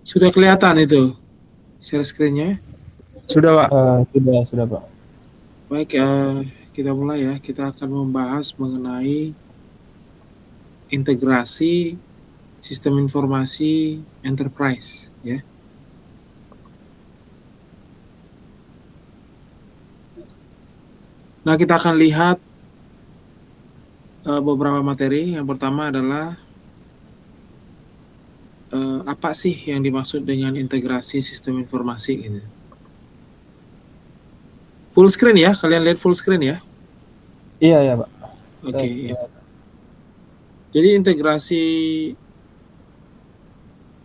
Sudah kelihatan itu share screen-nya? Sudah, Pak. Sudah Pak. Baik, kita mulai ya. Kita akan membahas mengenai integrasi sistem informasi enterprise ya. Nah, kita akan lihat beberapa materi. Yang pertama adalah apa sih yang dimaksud dengan integrasi sistem informasi gitu. Full screen ya, kalian lihat full screen ya? Iya ya Pak. Oke, ya. Jadi integrasi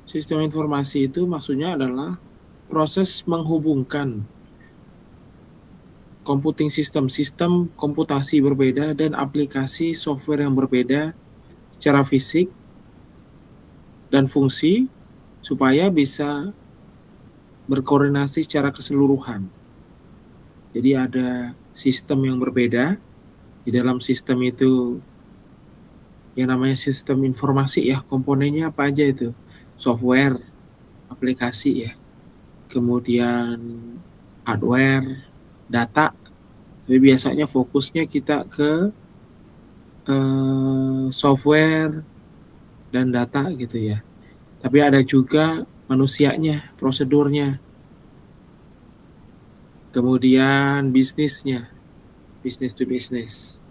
sistem informasi itu maksudnya adalah proses menghubungkan computing system, sistem komputasi berbeda dan aplikasi software yang berbeda secara fisik dan fungsi supaya bisa berkoordinasi secara keseluruhan. Jadi ada sistem yang berbeda, di dalam sistem itu yang namanya sistem informasi ya, komponennya apa aja itu? Software, aplikasi ya, kemudian hardware, data. Jadi biasanya fokusnya kita ke software dan data gitu ya. Tapi ada juga manusianya, prosedurnya, kemudian bisnisnya, business to business.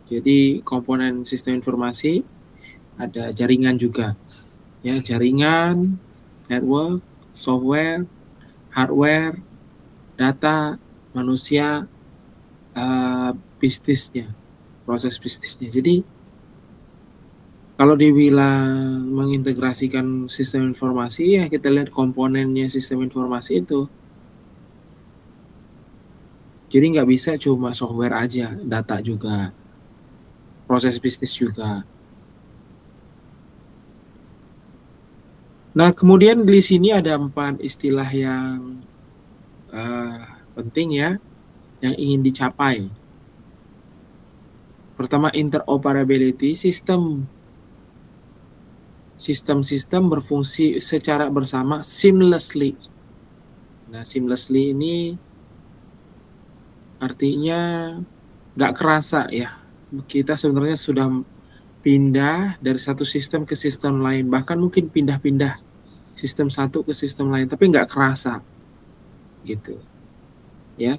Jadi komponen sistem informasi ada jaringan juga, ya jaringan, network, software, hardware, data, manusia, bisnisnya, proses bisnisnya. Jadi kalau dibilang mengintegrasikan sistem informasi ya kita lihat komponennya sistem informasi itu. Jadi nggak bisa cuma software aja, data juga, proses bisnis juga. Nah, kemudian di sini ada 4 istilah yang penting ya, yang ingin dicapai. Pertama, interoperability, sistem berfungsi secara bersama seamlessly. Nah, seamlessly ini artinya nggak kerasa ya. Kita sebenarnya sudah pindah dari satu sistem ke sistem lain, bahkan mungkin pindah-pindah sistem satu ke sistem lain, tapi nggak kerasa gitu ya.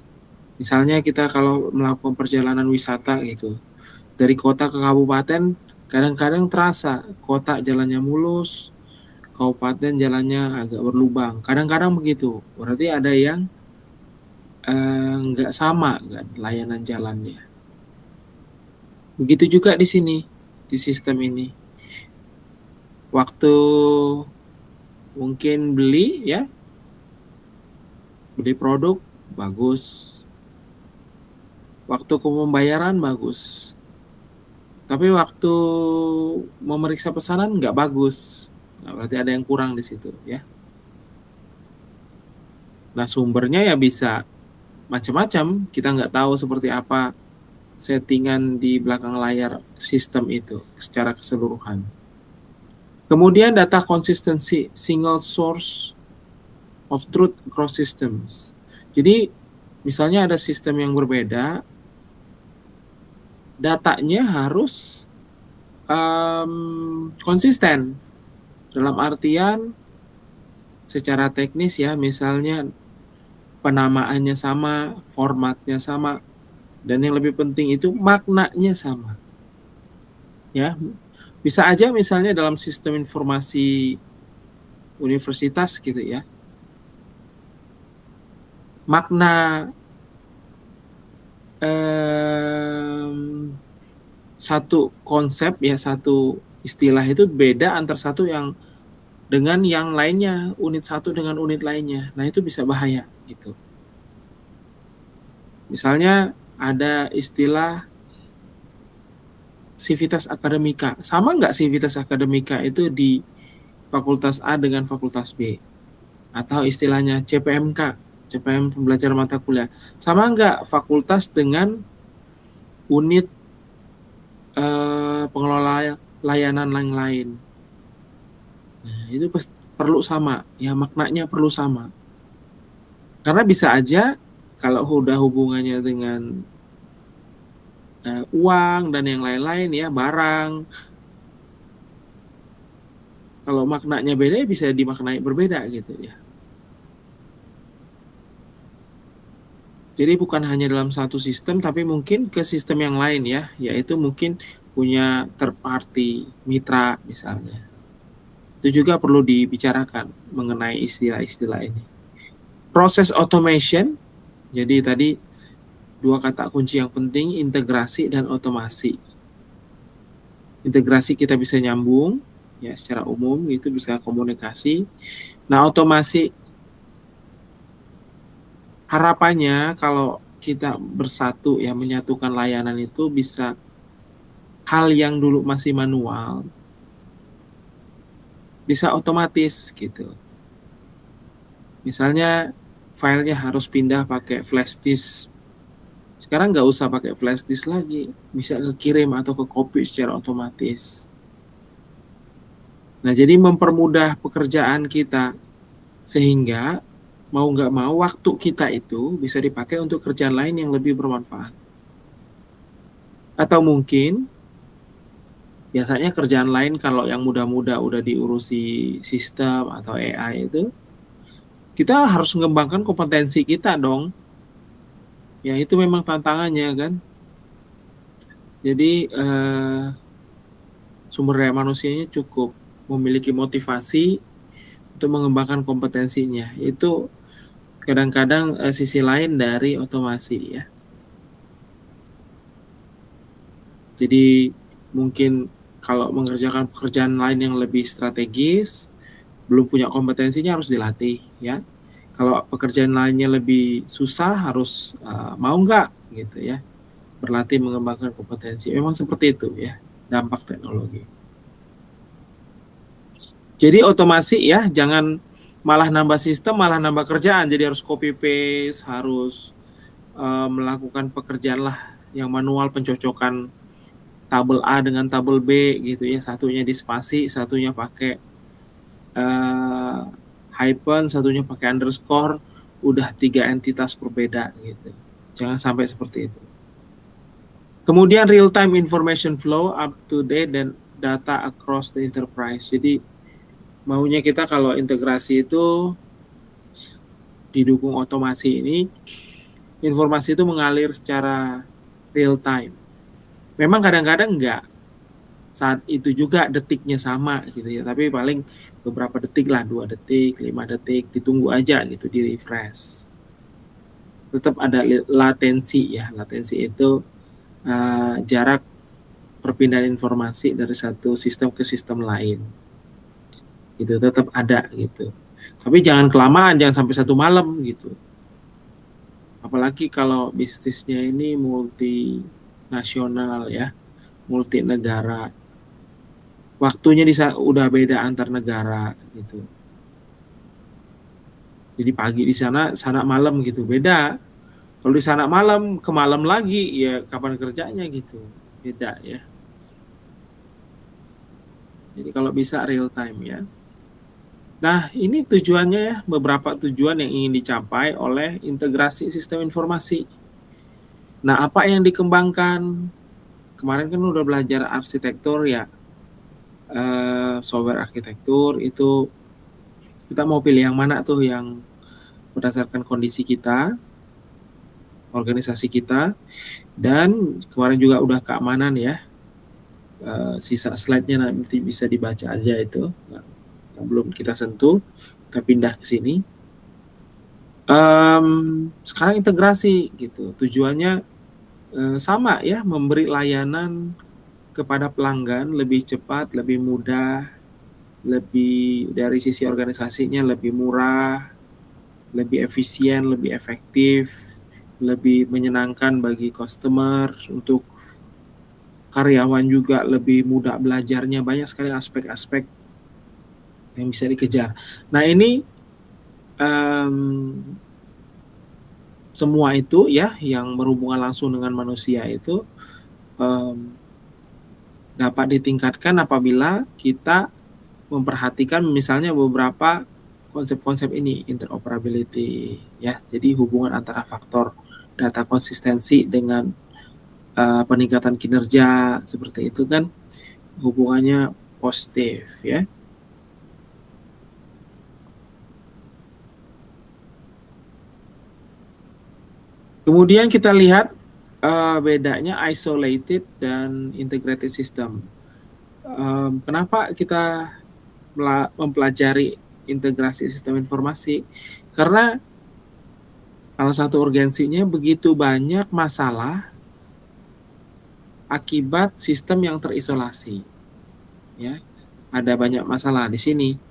Misalnya kita kalau melakukan perjalanan wisata gitu, dari kota ke kabupaten, kadang-kadang terasa kota jalannya mulus, kabupaten jalannya agak berlubang, kadang-kadang begitu, berarti ada yang nggak sama kan layanan jalannya. Begitu juga di sini, di sistem ini. Waktu mungkin beli ya, beli produk bagus, waktu ke pembayaran bagus, tapi waktu memeriksa pesanan nggak bagus. Nah, berarti ada yang kurang di situ ya. Nah, sumbernya ya bisa macam-macam, kita nggak tahu seperti apa settingan di belakang layar sistem itu secara keseluruhan. Kemudian data consistency, single source of truth across systems. Jadi misalnya ada sistem yang berbeda, datanya harus konsisten dalam artian secara teknis ya, misalnya penamaannya sama, formatnya sama, dan yang lebih penting itu maknanya sama. Ya, bisa aja misalnya dalam sistem informasi universitas gitu ya, makna satu konsep ya, satu istilah itu beda antar satu yang dengan yang lainnya, unit satu dengan unit lainnya. Nah, itu bisa bahaya gitu. Misalnya ada istilah Civitas Akademika. Sama nggak Civitas Akademika itu di Fakultas A dengan Fakultas B? Atau istilahnya CPMK, CPM Pembelajaran Mata Kuliah. Sama nggak fakultas dengan unit pengelola layanan yang lain? Nah, itu perlu sama, ya maknanya perlu sama. Karena bisa aja kalau udah hubungannya dengan uang dan yang lain-lain ya, barang, kalau maknanya beda ya bisa dimaknai berbeda gitu ya. Jadi bukan hanya dalam satu sistem, tapi mungkin ke sistem yang lain ya, yaitu mungkin punya third party, mitra misalnya. Itu juga perlu dibicarakan mengenai istilah-istilah ini. Proses automation, jadi tadi dua kata kunci yang penting, integrasi dan otomasi. Integrasi kita bisa nyambung, ya secara umum itu bisa komunikasi. Nah, otomasi harapannya kalau kita bersatu ya menyatukan layanan itu bisa hal yang dulu masih manual bisa otomatis gitu. Misalnya filenya harus pindah pakai flash disk. Sekarang nggak usah pakai flash disk lagi, bisa kekirim atau ke copy secara otomatis. Nah, jadi mempermudah pekerjaan kita sehingga mau nggak mau waktu kita itu bisa dipakai untuk kerjaan lain yang lebih bermanfaat. Atau mungkin biasanya kerjaan lain kalau yang muda-muda udah diurusi sistem atau AI itu, kita harus mengembangkan kompetensi kita dong. Ya itu memang tantangannya kan. Jadi sumber daya manusianya cukup memiliki motivasi untuk mengembangkan kompetensinya. Itu kadang-kadang sisi lain dari otomasi ya. Jadi mungkin kalau mengerjakan pekerjaan lain yang lebih strategis, belum punya kompetensinya harus dilatih ya. Kalau pekerjaan lainnya lebih susah harus mau nggak gitu ya, berlatih mengembangkan kompetensi. Memang seperti itu ya dampak teknologi. Jadi otomasi ya, jangan malah nambah sistem, malah nambah kerjaan. Jadi harus copy paste, harus melakukan pekerjaan lah yang manual, pencocokan tabel A dengan tabel B gitu ya. Satunya di spasi, satunya pakai hyphen, satunya pakai underscore. Udah 3 entitas berbeda gitu. Jangan sampai seperti itu. Kemudian real time information flow, up to date dan data across the enterprise. Jadi maunya kita kalau integrasi itu didukung otomasi ini, informasi itu mengalir secara real time. Memang kadang-kadang enggak saat itu juga detiknya sama gitu ya, tapi paling beberapa detik lah, 2 detik, 5 detik, ditunggu aja gitu, di refresh. Tetap ada latensi ya, latensi itu jarak perpindahan informasi dari satu sistem ke sistem lain. Gitu, tetap ada gitu. Tapi jangan kelamaan, jangan sampai 1 malam gitu. Apalagi kalau bisnisnya ini multinasional ya, multi negara. Waktunya udah beda antar negara gitu. Jadi pagi di sana malam gitu, beda. Kalau di sana malam, ke malam lagi, ya kapan kerjanya gitu, beda ya. Jadi kalau bisa real time ya. Nah, ini tujuannya ya, beberapa tujuan yang ingin dicapai oleh integrasi sistem informasi. Nah, apa yang dikembangkan? Kemarin kan udah belajar arsitektur ya, software arsitektur itu kita mau pilih yang mana tuh yang berdasarkan kondisi kita, organisasi kita, dan kemarin juga udah keamanan ya. Sisa slide-nya nanti bisa dibaca aja itu. Nah, belum kita sentuh, kita pindah ke sini. Sekarang integrasi gitu, tujuannya sama ya, memberi layanan kepada pelanggan lebih cepat, lebih mudah, lebih dari sisi organisasinya lebih murah, lebih efisien, lebih efektif, lebih menyenangkan bagi customer, untuk karyawan juga lebih mudah belajarnya, banyak sekali aspek-aspek yang bisa dikejar. Nah ini semua itu ya yang berhubungan langsung dengan manusia itu dapat ditingkatkan apabila kita memperhatikan misalnya beberapa konsep-konsep ini, interoperability, ya. Jadi hubungan antara faktor data konsistensi dengan peningkatan kinerja seperti itu kan hubungannya positif, ya. Kemudian kita lihat bedanya isolated dan integrated system. Kenapa kita mempelajari integrasi sistem informasi? Karena salah satu urgensinya begitu banyak masalah akibat sistem yang terisolasi. Ya, ada banyak masalah di sini.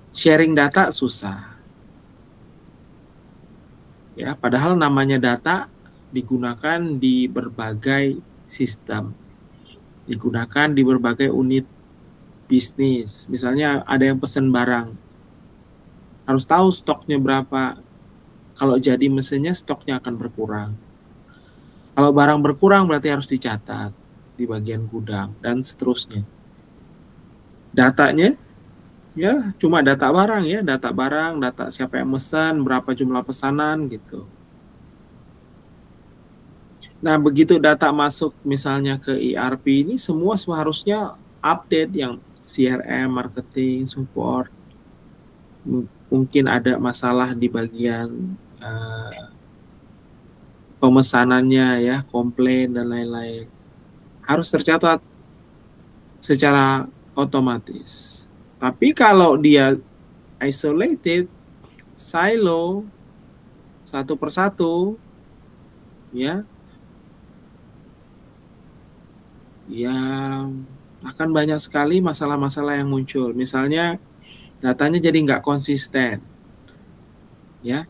Sharing data susah. Ya, padahal namanya data digunakan di berbagai sistem. Digunakan di berbagai unit bisnis. Misalnya ada yang pesan barang. Harus tahu stoknya berapa. Kalau jadi mesinnya stoknya akan berkurang. Kalau barang berkurang berarti harus dicatat di bagian gudang dan seterusnya. Datanya ya cuma data barang ya, data barang, data siapa yang mesan, berapa jumlah pesanan gitu. Nah, begitu data masuk misalnya ke ERP ini semua seharusnya update yang CRM, marketing, support. Mungkin ada masalah di bagian pemesanannya ya, komplain dan lain-lain. Harus tercatat secara otomatis. Tapi kalau dia isolated, silo, satu persatu, ya akan banyak sekali masalah-masalah yang muncul. Misalnya datanya jadi nggak konsisten, ya.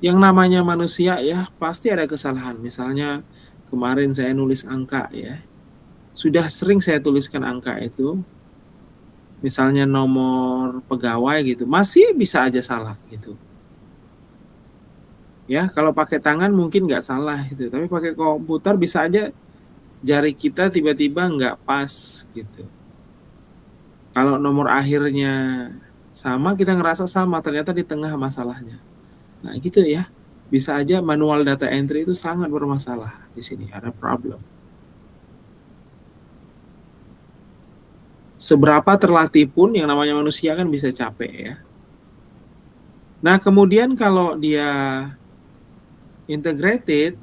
Yang namanya manusia ya pasti ada kesalahan. Misalnya kemarin saya nulis angka ya, sudah sering saya tuliskan angka itu, misalnya nomor pegawai gitu, masih bisa aja salah gitu. Ya, kalau pakai tangan mungkin nggak salah gitu, tapi pakai komputer bisa aja jari kita tiba-tiba nggak pas gitu. Kalau nomor akhirnya sama, kita ngerasa sama, ternyata di tengah masalahnya. Nah, gitu ya. Bisa aja manual data entry itu sangat bermasalah di sini, ada problem. Seberapa terlatih pun yang namanya manusia kan bisa capek ya. Nah, kemudian kalau dia integrated,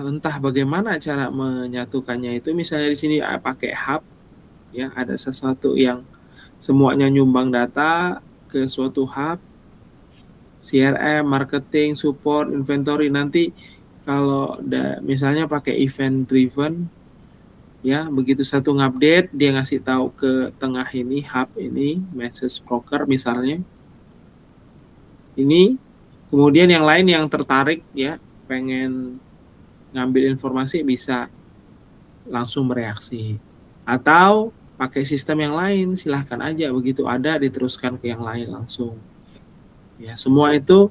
entah bagaimana cara menyatukannya itu, misalnya di sini pakai hub, ya ada sesuatu yang semuanya nyumbang data ke suatu hub, CRM, marketing, support, inventory. Nanti kalau misalnya pakai event driven, ya begitu satu ngupdate dia ngasih tahu ke tengah ini hub ini message broker misalnya. Ini kemudian yang lain yang tertarik ya pengen ngambil informasi bisa langsung bereaksi. Atau pakai sistem yang lain, silahkan aja begitu ada diteruskan ke yang lain langsung. Ya, semua itu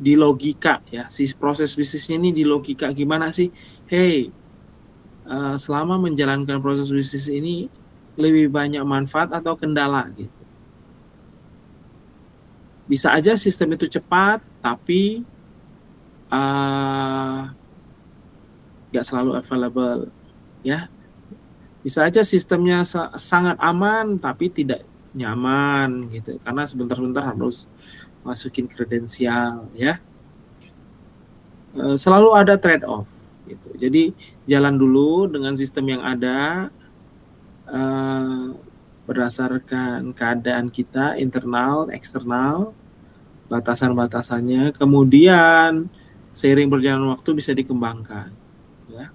di logika ya, si proses bisnisnya ini di logika gimana sih? Hey, selama menjalankan proses bisnis ini lebih banyak manfaat atau kendala gitu. Bisa aja sistem itu cepat, tapi nggak selalu available ya. Bisa aja sistemnya sangat aman tapi tidak nyaman gitu karena sebentar-bentar harus masukin kredensial ya. Selalu ada trade off gitu. Jadi jalan dulu dengan sistem yang ada berdasarkan keadaan kita internal, eksternal, batasan-batasannya, kemudian seiring berjalan waktu bisa dikembangkan ya.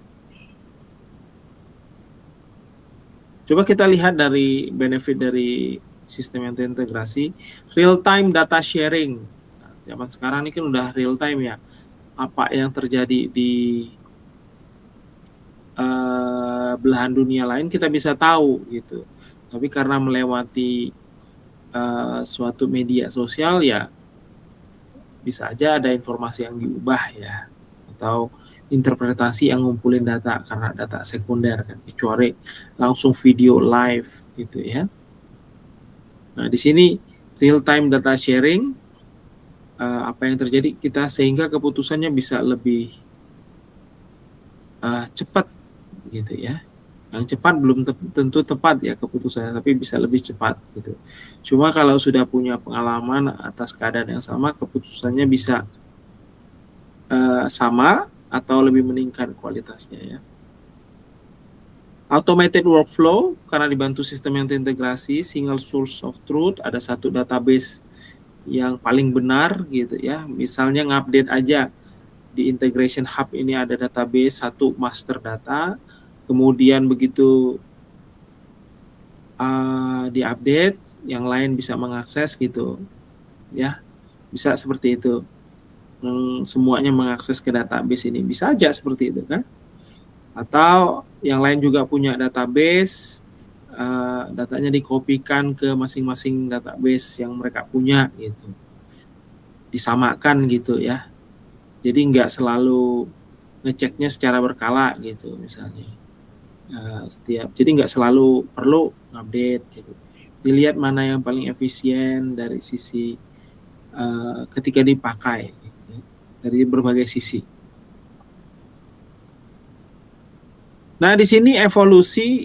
Coba kita lihat dari benefit dari sistem yang terintegrasi, real time data sharing. Nah, zaman sekarang ini kan udah real time ya. Apa yang terjadi di belahan dunia lain kita bisa tahu gitu. Tapi karena melewati suatu media sosial ya bisa aja ada informasi yang diubah ya, atau interpretasi yang ngumpulin data karena data sekunder kan, kecuali langsung video live gitu ya. Nah, di sini real time data sharing, apa yang terjadi kita sehingga keputusannya bisa lebih cepat gitu ya. Yang cepat belum tentu tepat ya keputusannya, tapi bisa lebih cepat gitu. Cuma kalau sudah punya pengalaman atas keadaan yang sama, keputusannya bisa sama atau lebih meningkat kualitasnya ya. Automated workflow karena dibantu sistem yang terintegrasi, single source of truth, ada satu database yang paling benar gitu ya. Misalnya ngupdate aja di integration hub ini ada database satu master data, kemudian begitu diupdate, yang lain bisa mengakses gitu ya. Bisa seperti itu. Semuanya mengakses ke database ini. Bisa aja seperti itu kan. Atau yang lain juga punya database, datanya dikopikan ke masing-masing database yang mereka punya gitu. Disamakan gitu ya. Jadi nggak selalu ngeceknya secara berkala gitu misalnya. Jadi nggak selalu perlu update gitu. Dilihat mana yang paling efisien dari sisi ketika dipakai gitu, ya, dari berbagai sisi. Nah, di sini evolusi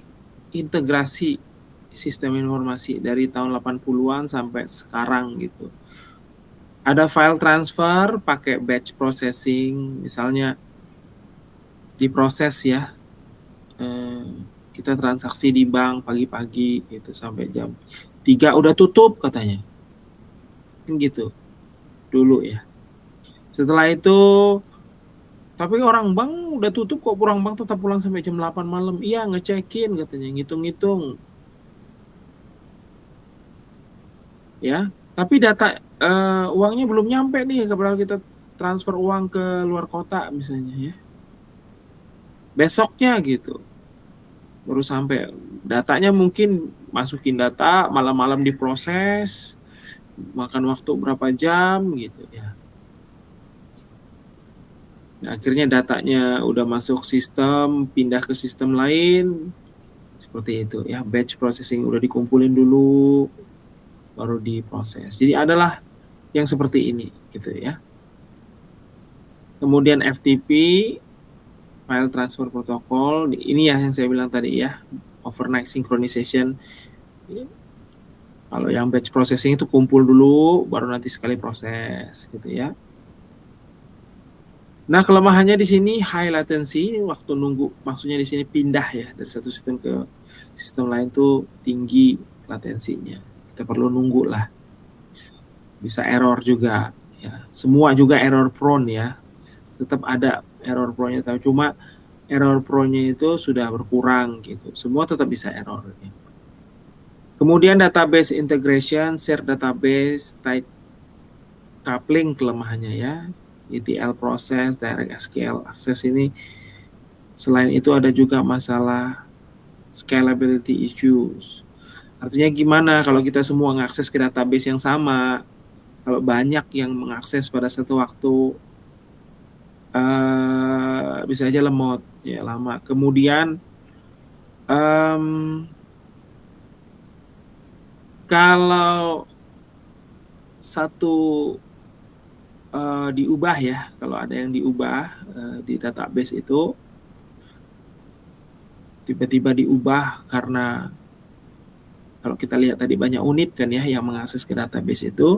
integrasi sistem informasi dari tahun 80-an sampai sekarang gitu. Ada file transfer pakai batch processing, misalnya diproses ya. Kita transaksi di bank pagi-pagi gitu sampai jam 3 udah tutup katanya. Kan gitu dulu ya. Setelah itu tapi orang bank udah tutup kok, orang bank tetap pulang sampai jam 8 malam. Iya, ngecekin katanya, ngitung-ngitung. Ya, tapi data uangnya belum nyampe nih, padahal kita transfer uang ke luar kota misalnya ya. Besoknya gitu. Baru sampai. Datanya mungkin masukin data, malam-malam diproses, makan waktu berapa jam gitu ya. Nah, akhirnya datanya udah masuk sistem, pindah ke sistem lain, seperti itu ya. Batch processing udah dikumpulin dulu, baru diproses. Jadi adalah yang seperti ini gitu ya. Kemudian FTP, file transfer protocol, ini ya yang saya bilang tadi ya, overnight synchronization. Kalau yang batch processing itu kumpul dulu, baru nanti sekali proses gitu ya. Nah, kelemahannya di sini high latency, waktu nunggu, maksudnya di sini pindah ya dari satu sistem ke sistem lain tuh tinggi latensinya. Kita perlu nunggu lah. Bisa error juga ya. Semua juga error prone ya. Tetap ada error prone-nya, tapi cuma error prone-nya itu sudah berkurang gitu. Semua tetap bisa error. Ya. Kemudian database integration, share database, tight coupling kelemahannya ya. ETL proses, direct SQL access ini. Selain itu ada juga masalah scalability issues. Artinya gimana kalau kita semua mengakses ke database yang sama, kalau banyak yang mengakses pada satu waktu, bisa aja lemot ya, lama. Kemudian kalau satu diubah ya, kalau ada yang diubah di database itu, tiba-tiba diubah karena kalau kita lihat tadi banyak unit kan ya yang mengakses ke database itu,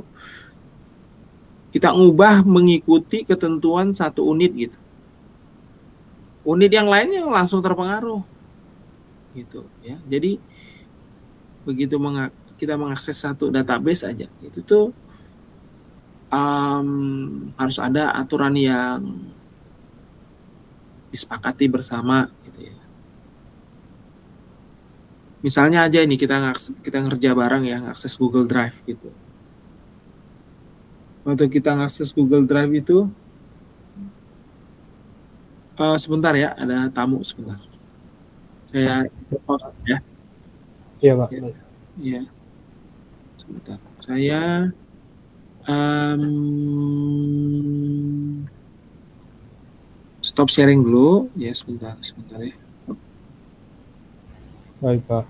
kita ngubah mengikuti ketentuan satu unit gitu. Unit yang lainnya langsung terpengaruh gitu ya. Jadi begitu kita mengakses satu database aja, itu tuh harus ada aturan yang disepakati bersama gitu ya. Misalnya aja ini kita ngerja bareng ya, ngakses Google Drive gitu. Waktu kita ngakses Google Drive itu, sebentar ya, ada tamu sebentar. Saya pause ya. Iya, Pak. Ya, sebentar. Saya Stop sharing dulu. Ya, sebentar ya. Baik, Pak.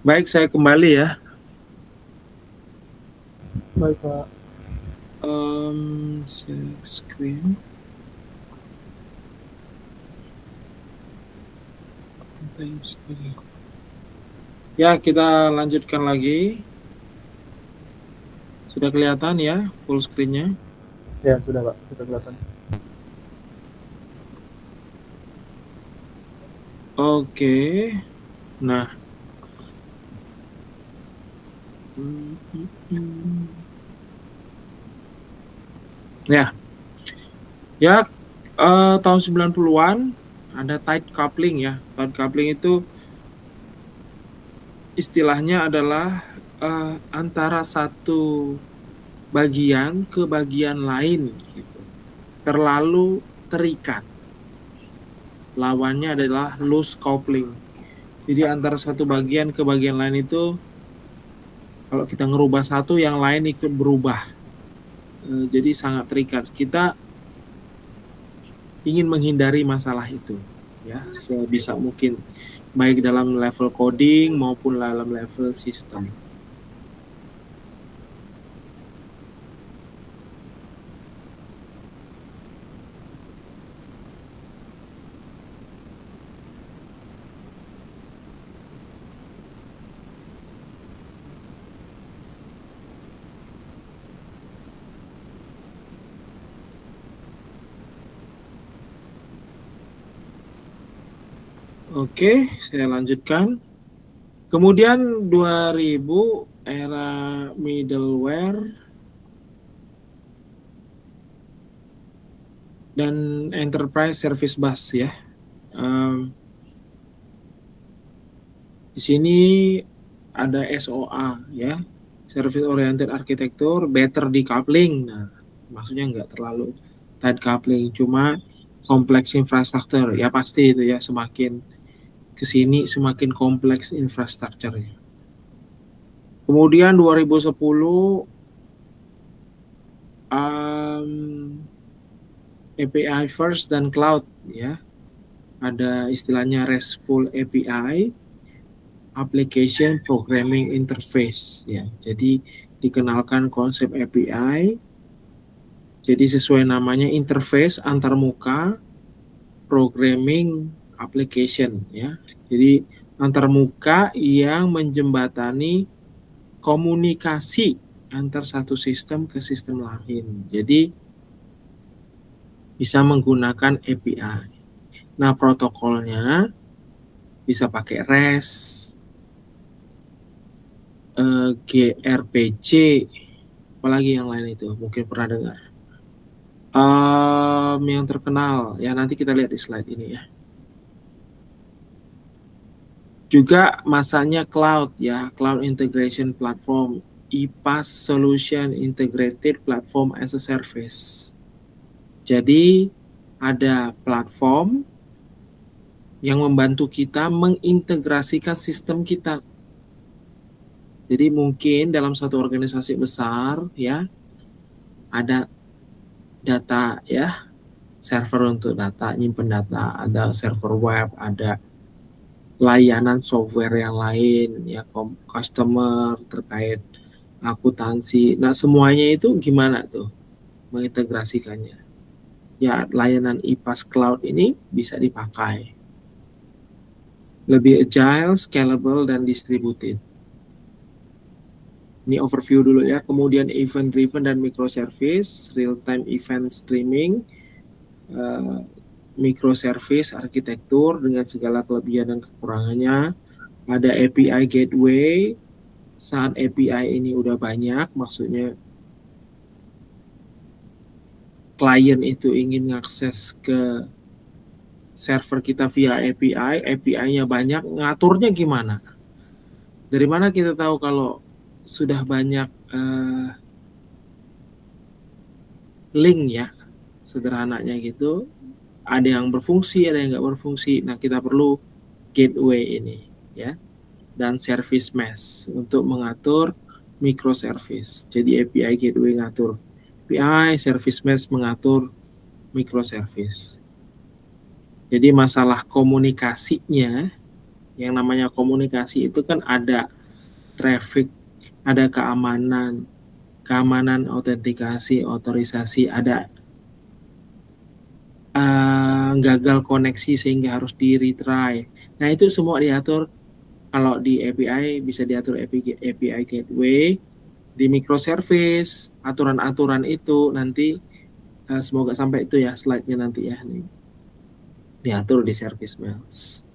Baik, saya kembali ya. Baik, Pak. Share screen. Ya, kita lanjutkan lagi. Sudah kelihatan ya full screen-nya? Ya, sudah, Pak. Sudah kelihatan. Oke. Nah. Ya. Ya, tahun 90-an ada tight coupling ya. Tight coupling itu istilahnya adalah antara satu bagian ke bagian lain gitu. Terlalu terikat. Lawannya adalah loose coupling. Jadi antara satu bagian ke bagian lain itu kalau kita ngerubah satu, yang lain ikut berubah. Jadi sangat terikat. Kita ingin menghindari masalah itu, ya, sebisa mungkin, baik dalam level coding maupun dalam level sistem. Oke, saya lanjutkan. Kemudian 2000 era middleware dan enterprise service bus ya. Di sini ada SOA ya, Service Oriented Architecture, better decoupling. Nah, maksudnya nggak terlalu tight coupling, cuma kompleks infrastruktur. Ya pasti itu ya, semakin kesini semakin kompleks infrastrukturnya. Kemudian 2010 API first dan cloud ya. Ada istilahnya RESTful API, Application Programming Interface ya. Jadi dikenalkan konsep API. Jadi sesuai namanya, interface antar muka, programming application ya. Jadi antar muka yang menjembatani komunikasi antar satu sistem ke sistem lain. Jadi bisa menggunakan API. Nah, protokolnya bisa pakai REST, gRPC, apalagi yang lain itu mungkin pernah dengar. Yang terkenal ya, nanti kita lihat di slide ini ya. Juga masanya cloud ya, Cloud Integration Platform, IPaaS Solution Integrated Platform as a Service. Jadi ada platform yang membantu kita mengintegrasikan sistem kita. Jadi mungkin dalam satu organisasi besar ya, ada data ya, server untuk data, nyimpen data, ada server web, ada layanan software yang lain ya, customer terkait akuntansi. Nah, semuanya itu gimana tuh mengintegrasikannya? Ya, layanan IPaaS Cloud ini bisa dipakai. Lebih agile, scalable, dan distributed. Ini overview dulu ya. Kemudian event driven dan microservice, real time event streaming, microservice arsitektur dengan segala kelebihan dan kekurangannya. Ada API gateway. Saat API ini udah banyak, maksudnya klien itu ingin mengakses ke server kita via API, API-nya banyak, ngaturnya gimana? Dari mana kita tahu kalau sudah banyak link ya, sederhananya gitu, ada yang berfungsi, ada yang nggak berfungsi. Nah, kita perlu gateway ini ya, dan service mesh untuk mengatur microservice. Jadi API gateway ngatur API, service mesh mengatur microservice. Jadi masalah komunikasinya, yang namanya komunikasi itu kan ada traffic, ada keamanan, autentikasi, otorisasi, ada gagal koneksi sehingga harus di retry. Nah, itu semua diatur. Kalau di API bisa diatur API gateway, di microservice, aturan-aturan itu nanti semoga sampai itu ya slide-nya nanti ya, nih diatur di service mesh.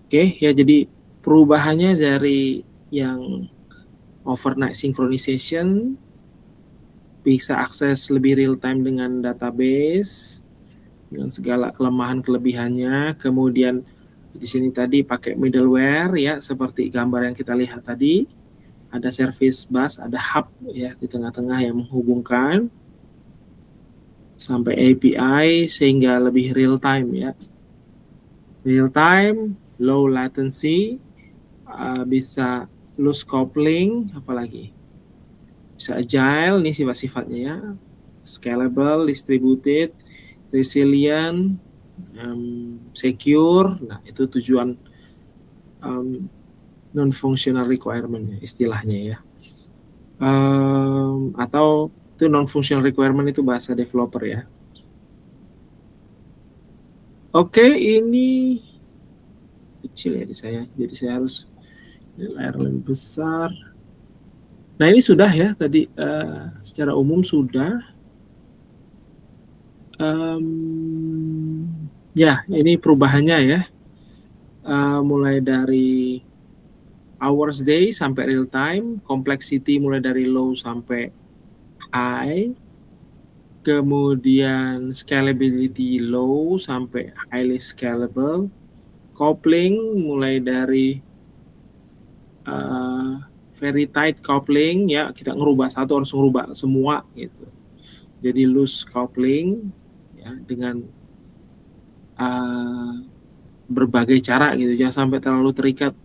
Oke ya, jadi perubahannya dari yang overnight synchronization, bisa akses lebih real time dengan database dengan segala kelemahan kelebihannya. Kemudian di sini tadi pakai middleware ya, seperti gambar yang kita lihat tadi, ada service bus, ada hub ya di tengah-tengah yang menghubungkan sampai API sehingga lebih real time ya. Real time, low latency, bisa loose coupling, apalagi bisa agile, ini sifat-sifatnya ya, scalable, distributed, resilient, secure. Nah itu tujuan non-functional requirement ya, istilahnya ya. Atau itu non-functional requirement itu bahasa developer ya. Oke, ini kecil ya di saya, jadi saya harus layar lebih besar. Nah ini sudah ya tadi secara umum sudah. Ya ini perubahannya ya, mulai dari hours day sampai real time, complexity mulai dari low sampai high, kemudian scalability low sampai highly scalable, coupling mulai dari very tight coupling ya, kita ngerubah satu harus ngerubah semua gitu, jadi loose coupling ya dengan berbagai cara gitu, jangan sampai terlalu terikat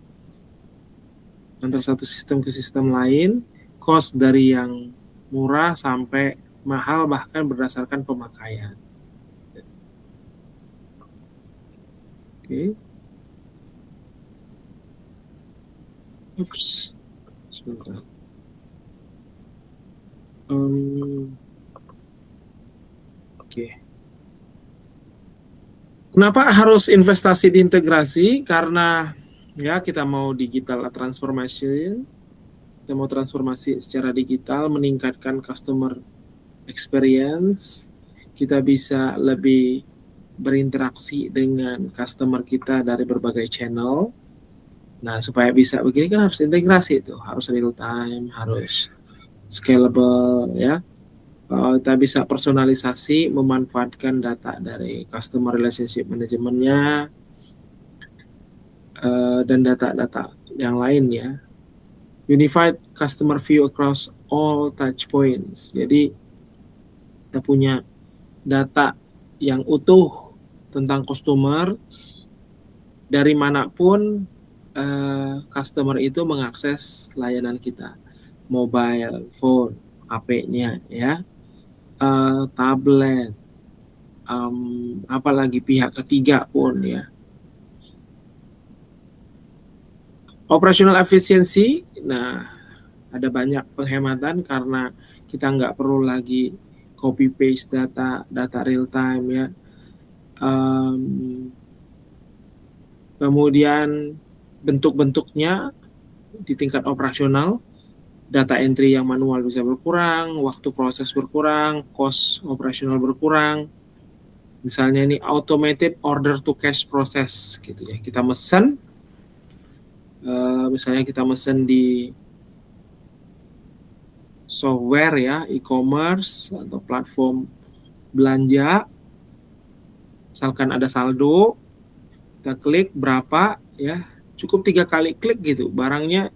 antara satu sistem ke sistem lain, cost dari yang murah sampai mahal bahkan berdasarkan pemakaian. Oke. Oops. Sebentar. Oke. Kenapa harus investasi di integrasi? Karena ya kita mau digital transformation, kita mau transformasi secara digital, meningkatkan customer experience, kita bisa lebih berinteraksi dengan customer kita dari berbagai channel. Nah, supaya bisa begini kan harus integrasi itu, harus real time, harus scalable ya. Kita bisa personalisasi, memanfaatkan data dari customer relationship manajemennya dan data-data yang lain ya. Unified customer view across all touch points. Jadi kita punya data yang utuh tentang customer dari manapun customer itu mengakses layanan kita, mobile phone, HP-nya ya, tablet, apalagi pihak ketiga pun ya. Operational efficiency, nah ada banyak penghematan karena kita nggak perlu lagi copy paste data real time ya. Kemudian bentuk-bentuknya di tingkat operasional, data entry yang manual bisa berkurang, waktu proses berkurang, cost operasional berkurang. Misalnya ini automated order to cash process gitu ya. Kita mesen, misalnya kita mesen di software ya, e-commerce atau platform belanja, misalkan ada saldo, kita klik berapa ya, cukup 3 kali klik gitu, barangnya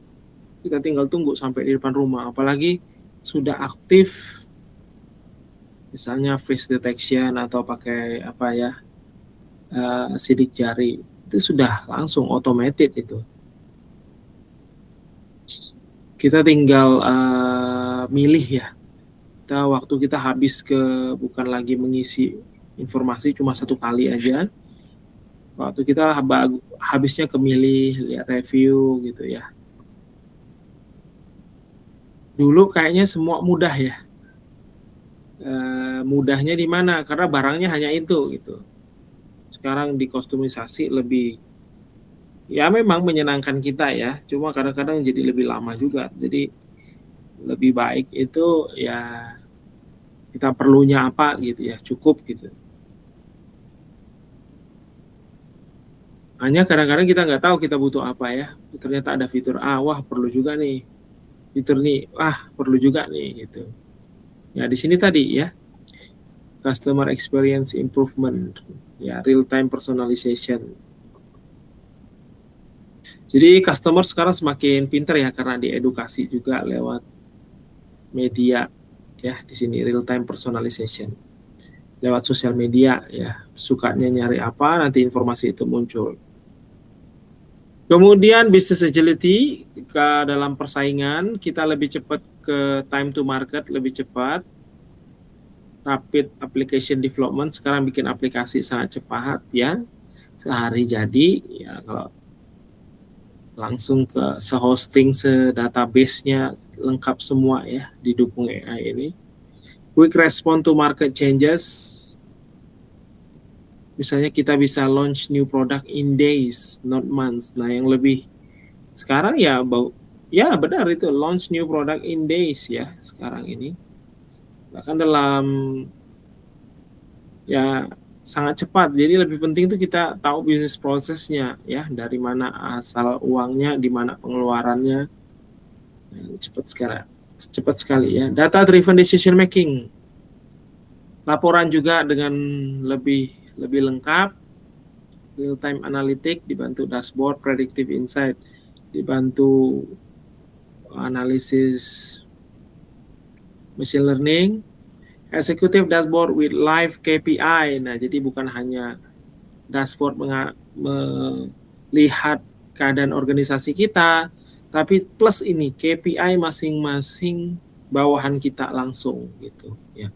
kita tinggal tunggu sampai di depan rumah. Apalagi sudah aktif misalnya face detection atau pakai apa ya, sidik jari, itu sudah langsung automated itu. Kita tinggal milih ya, waktu kita habis bukan lagi mengisi informasi cuma 1 kali aja, waktu kita habisnya ke milih, lihat review gitu ya. Dulu kayaknya semua mudah ya, mudahnya di mana? Karena barangnya hanya itu gitu. Sekarang dikostumisasi lebih, ya memang menyenangkan kita ya, cuma kadang-kadang jadi lebih lama juga. Jadi lebih baik itu ya kita perlunya apa gitu ya, cukup gitu. Hanya kadang-kadang kita nggak tahu kita butuh apa ya. Ternyata ada fitur A, wah perlu juga nih. Fitur nih, wah perlu juga nih gitu. Ya di sini tadi ya, customer experience improvement, ya real time personalization. Jadi customer sekarang semakin pintar ya karena diedukasi juga lewat media ya di sini real time personalization. Lewat sosial media ya, sukanya nyari apa nanti informasi itu muncul. Kemudian business agility ke dalam persaingan kita lebih cepat ke time to market lebih cepat. Rapid application development sekarang bikin aplikasi sangat cepat ya. Sehari jadi ya kalau langsung ke se-hosting se-database-nya lengkap semua ya didukung AI ini. Quick response to market changes. Misalnya kita bisa launch new product in days, not months. Nah, yang lebih sekarang ya benar itu launch new product in days ya sekarang ini. Bahkan dalam ya sangat cepat. Jadi lebih penting itu kita tahu bisnis prosesnya ya, dari mana asal uangnya, di mana pengeluarannya. Cepat sekali ya. Data driven decision making. Laporan juga dengan lebih lengkap, real time analytic dibantu dashboard, predictive insight dibantu analisis machine learning, executive dashboard with live KPI. Nah, jadi bukan hanya dashboard melihat keadaan organisasi kita, tapi plus ini KPI masing-masing bawahan kita langsung gitu ya.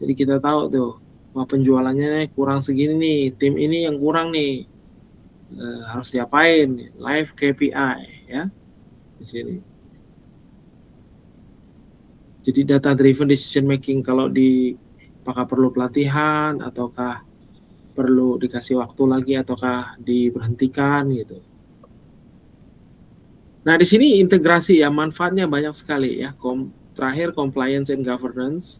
Jadi kita tahu tuh, wah penjualannya nih kurang segini nih, tim ini yang kurang nih, harus diapain? Live KPI ya di sini. Jadi data driven decision making kalau apakah perlu pelatihan ataukah perlu dikasih waktu lagi ataukah diberhentikan gitu. Nah di sini integrasi ya manfaatnya banyak sekali ya. Terakhir compliance and governance.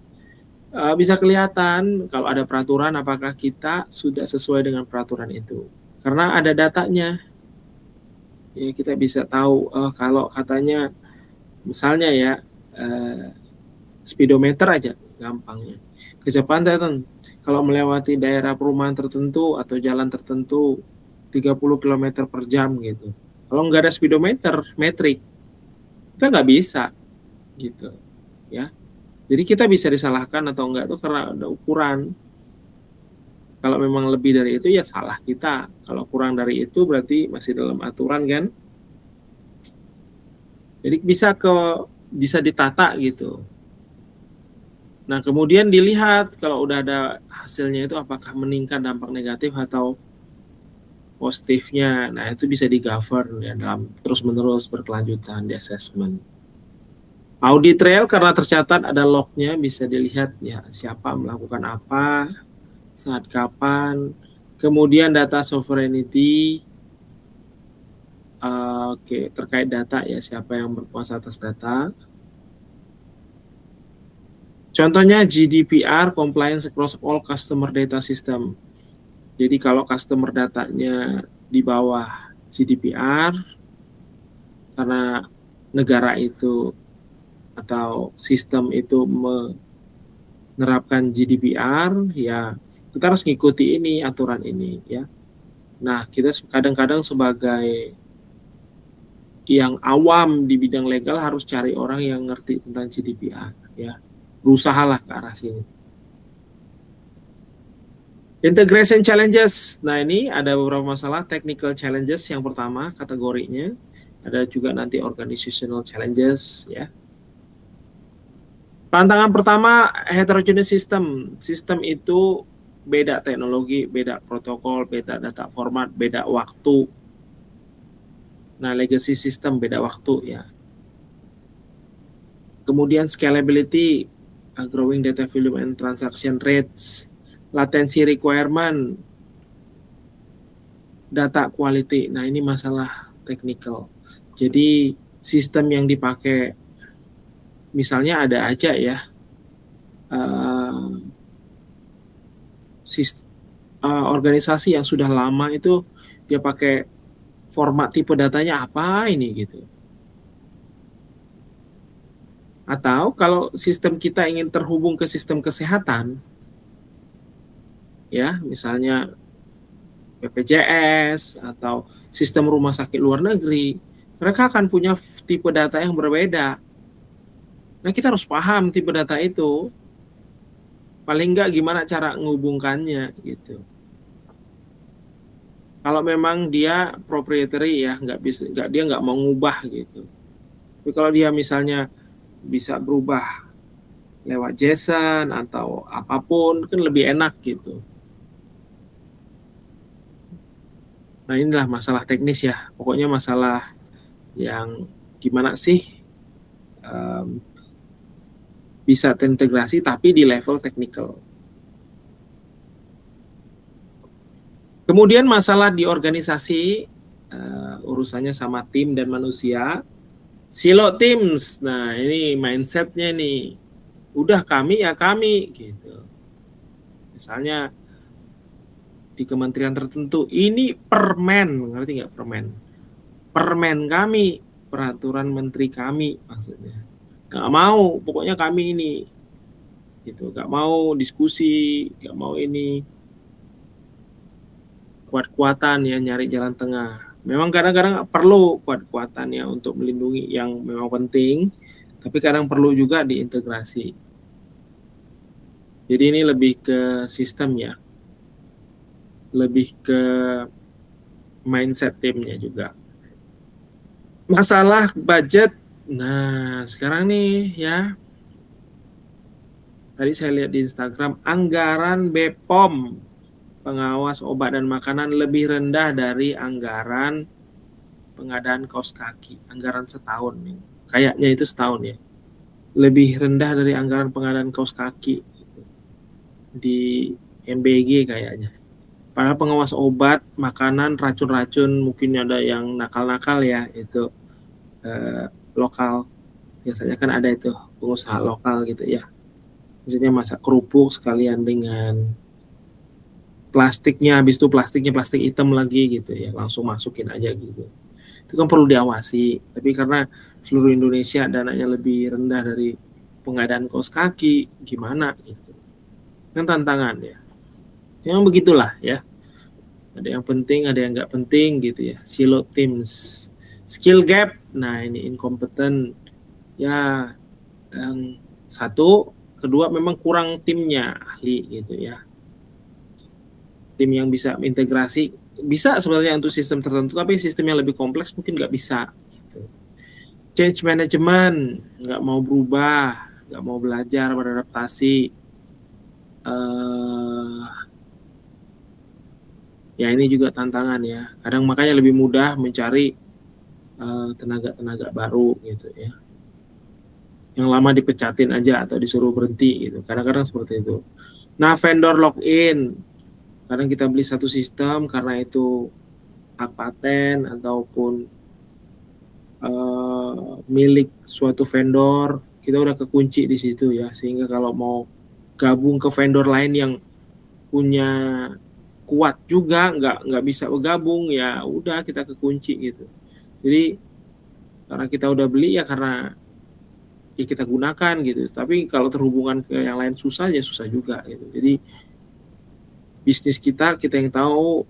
Bisa kelihatan kalau ada peraturan apakah kita sudah sesuai dengan peraturan itu. Karena ada datanya. Ya, kita bisa tahu kalau katanya misalnya ya speedometer aja gampangnya. Kecepatan kalau melewati daerah perumahan tertentu atau jalan tertentu 30 km per jam gitu. Kalau nggak ada speedometer metrik kita nggak bisa gitu ya. Jadi kita bisa disalahkan atau enggak itu karena ada ukuran. Kalau memang lebih dari itu ya salah kita. Kalau kurang dari itu berarti masih dalam aturan kan. Jadi bisa ditata gitu. Nah, kemudian dilihat kalau udah ada hasilnya itu apakah meningkat dampak negatif atau positifnya. Nah, itu bisa di-govern ya dalam terus-menerus berkelanjutan di assessment. Audit trail karena tercatat ada lognya bisa dilihat ya siapa melakukan apa, saat kapan. Kemudian data sovereignty, terkait data ya siapa yang berkuasa atas data. Contohnya GDPR compliance across all customer data system. Jadi kalau customer datanya di bawah GDPR karena negara itu atau sistem itu menerapkan GDPR ya kita harus ngikuti ini aturan ini ya. Nah, kita kadang-kadang sebagai yang awam di bidang legal harus cari orang yang ngerti tentang GDPR ya. Berusahalah ke arah sini. Integration challenges. Nah, ini ada beberapa masalah technical challenges yang pertama kategorinya. Ada juga nanti organizational challenges ya. Tantangan pertama heterogeneous system. Sistem itu beda teknologi, beda protokol, beda data format, beda waktu. Nah, legacy system beda waktu ya. Kemudian scalability, growing data volume and transaction rates, latency requirement, data quality. Nah, ini masalah technical. Jadi sistem yang dipakai misalnya ada aja ya organisasi yang sudah lama itu dia pakai format tipe datanya apa ini gitu. Atau kalau sistem kita ingin terhubung ke sistem kesehatan, ya misalnya BPJS atau sistem rumah sakit luar negeri, mereka akan punya tipe data yang berbeda. Nah, kita harus paham tipe data itu. Paling nggak gimana cara menghubungkannya gitu. Kalau memang dia proprietary ya, dia nggak mau ngubah gitu. Tapi kalau dia misalnya bisa berubah lewat JSON atau apapun, kan lebih enak gitu. Nah, inilah masalah teknis ya. Pokoknya masalah yang gimana sih bisa terintegrasi tapi di level teknikal. Kemudian masalah di organisasi, urusannya sama tim dan manusia. Silo teams, nah ini mindsetnya nih. Udah kami ya kami gitu. Misalnya di kementerian tertentu, ini permen, ngerti nggak permen? Permen kami, peraturan menteri kami maksudnya. Nggak mau, pokoknya kami ini. Gitu, nggak mau diskusi, nggak mau ini. Kuat-kuatan ya, nyari jalan tengah. Memang kadang-kadang perlu kuat-kuatan ya untuk melindungi yang memang penting, tapi kadang perlu juga diintegrasi. Jadi ini lebih ke sistem ya, lebih ke mindset timnya juga. Masalah budget, nah sekarang nih ya, tadi saya lihat di Instagram, anggaran BPOM, pengawas obat dan makanan, lebih rendah dari anggaran pengadaan kaos kaki, anggaran setahun nih. Kayaknya itu setahun ya. Lebih rendah dari anggaran pengadaan kaos kaki gitu, di MBG kayaknya. Padahal pengawas obat, makanan, racun-racun, mungkin ada yang nakal-nakal ya, itu lokal. Biasanya kan ada itu pengusaha lokal gitu ya. Maksudnya masak kerupuk sekalian dengan plastiknya, habis itu plastiknya plastik hitam lagi gitu ya, langsung masukin aja gitu. Itu kan perlu diawasi. Tapi karena seluruh Indonesia dananya lebih rendah dari pengadaan kaos kaki, gimana gitu. Kan tantangan ya. Yang begitulah ya. Ada yang penting, ada yang nggak penting gitu ya. Silo teams. Skill gap, nah ini incompetent. Ya, yang satu, kedua memang kurang timnya, ahli gitu ya. Tim yang bisa integrasi, bisa sebenarnya untuk sistem tertentu, tapi sistem yang lebih kompleks mungkin nggak bisa. Gitu. Change management, nggak mau berubah, nggak mau belajar, beradaptasi. Ya ini juga tantangan ya. Kadang makanya lebih mudah mencari tenaga-tenaga baru gitu ya. Yang lama dipecatin aja atau disuruh berhenti gitu. Kadang-kadang seperti itu. Nah, vendor login. Kadang kita beli satu sistem karena itu hak paten ataupun milik suatu vendor, kita udah kekunci di situ ya. Sehingga kalau mau gabung ke vendor lain yang punya kuat juga nggak bisa bergabung, ya udah kita kekunci gitu. Jadi karena kita udah beli ya karena ya kita gunakan gitu. Tapi kalau terhubungan ke yang lain susah ya susah juga gitu. Jadi bisnis kita yang tahu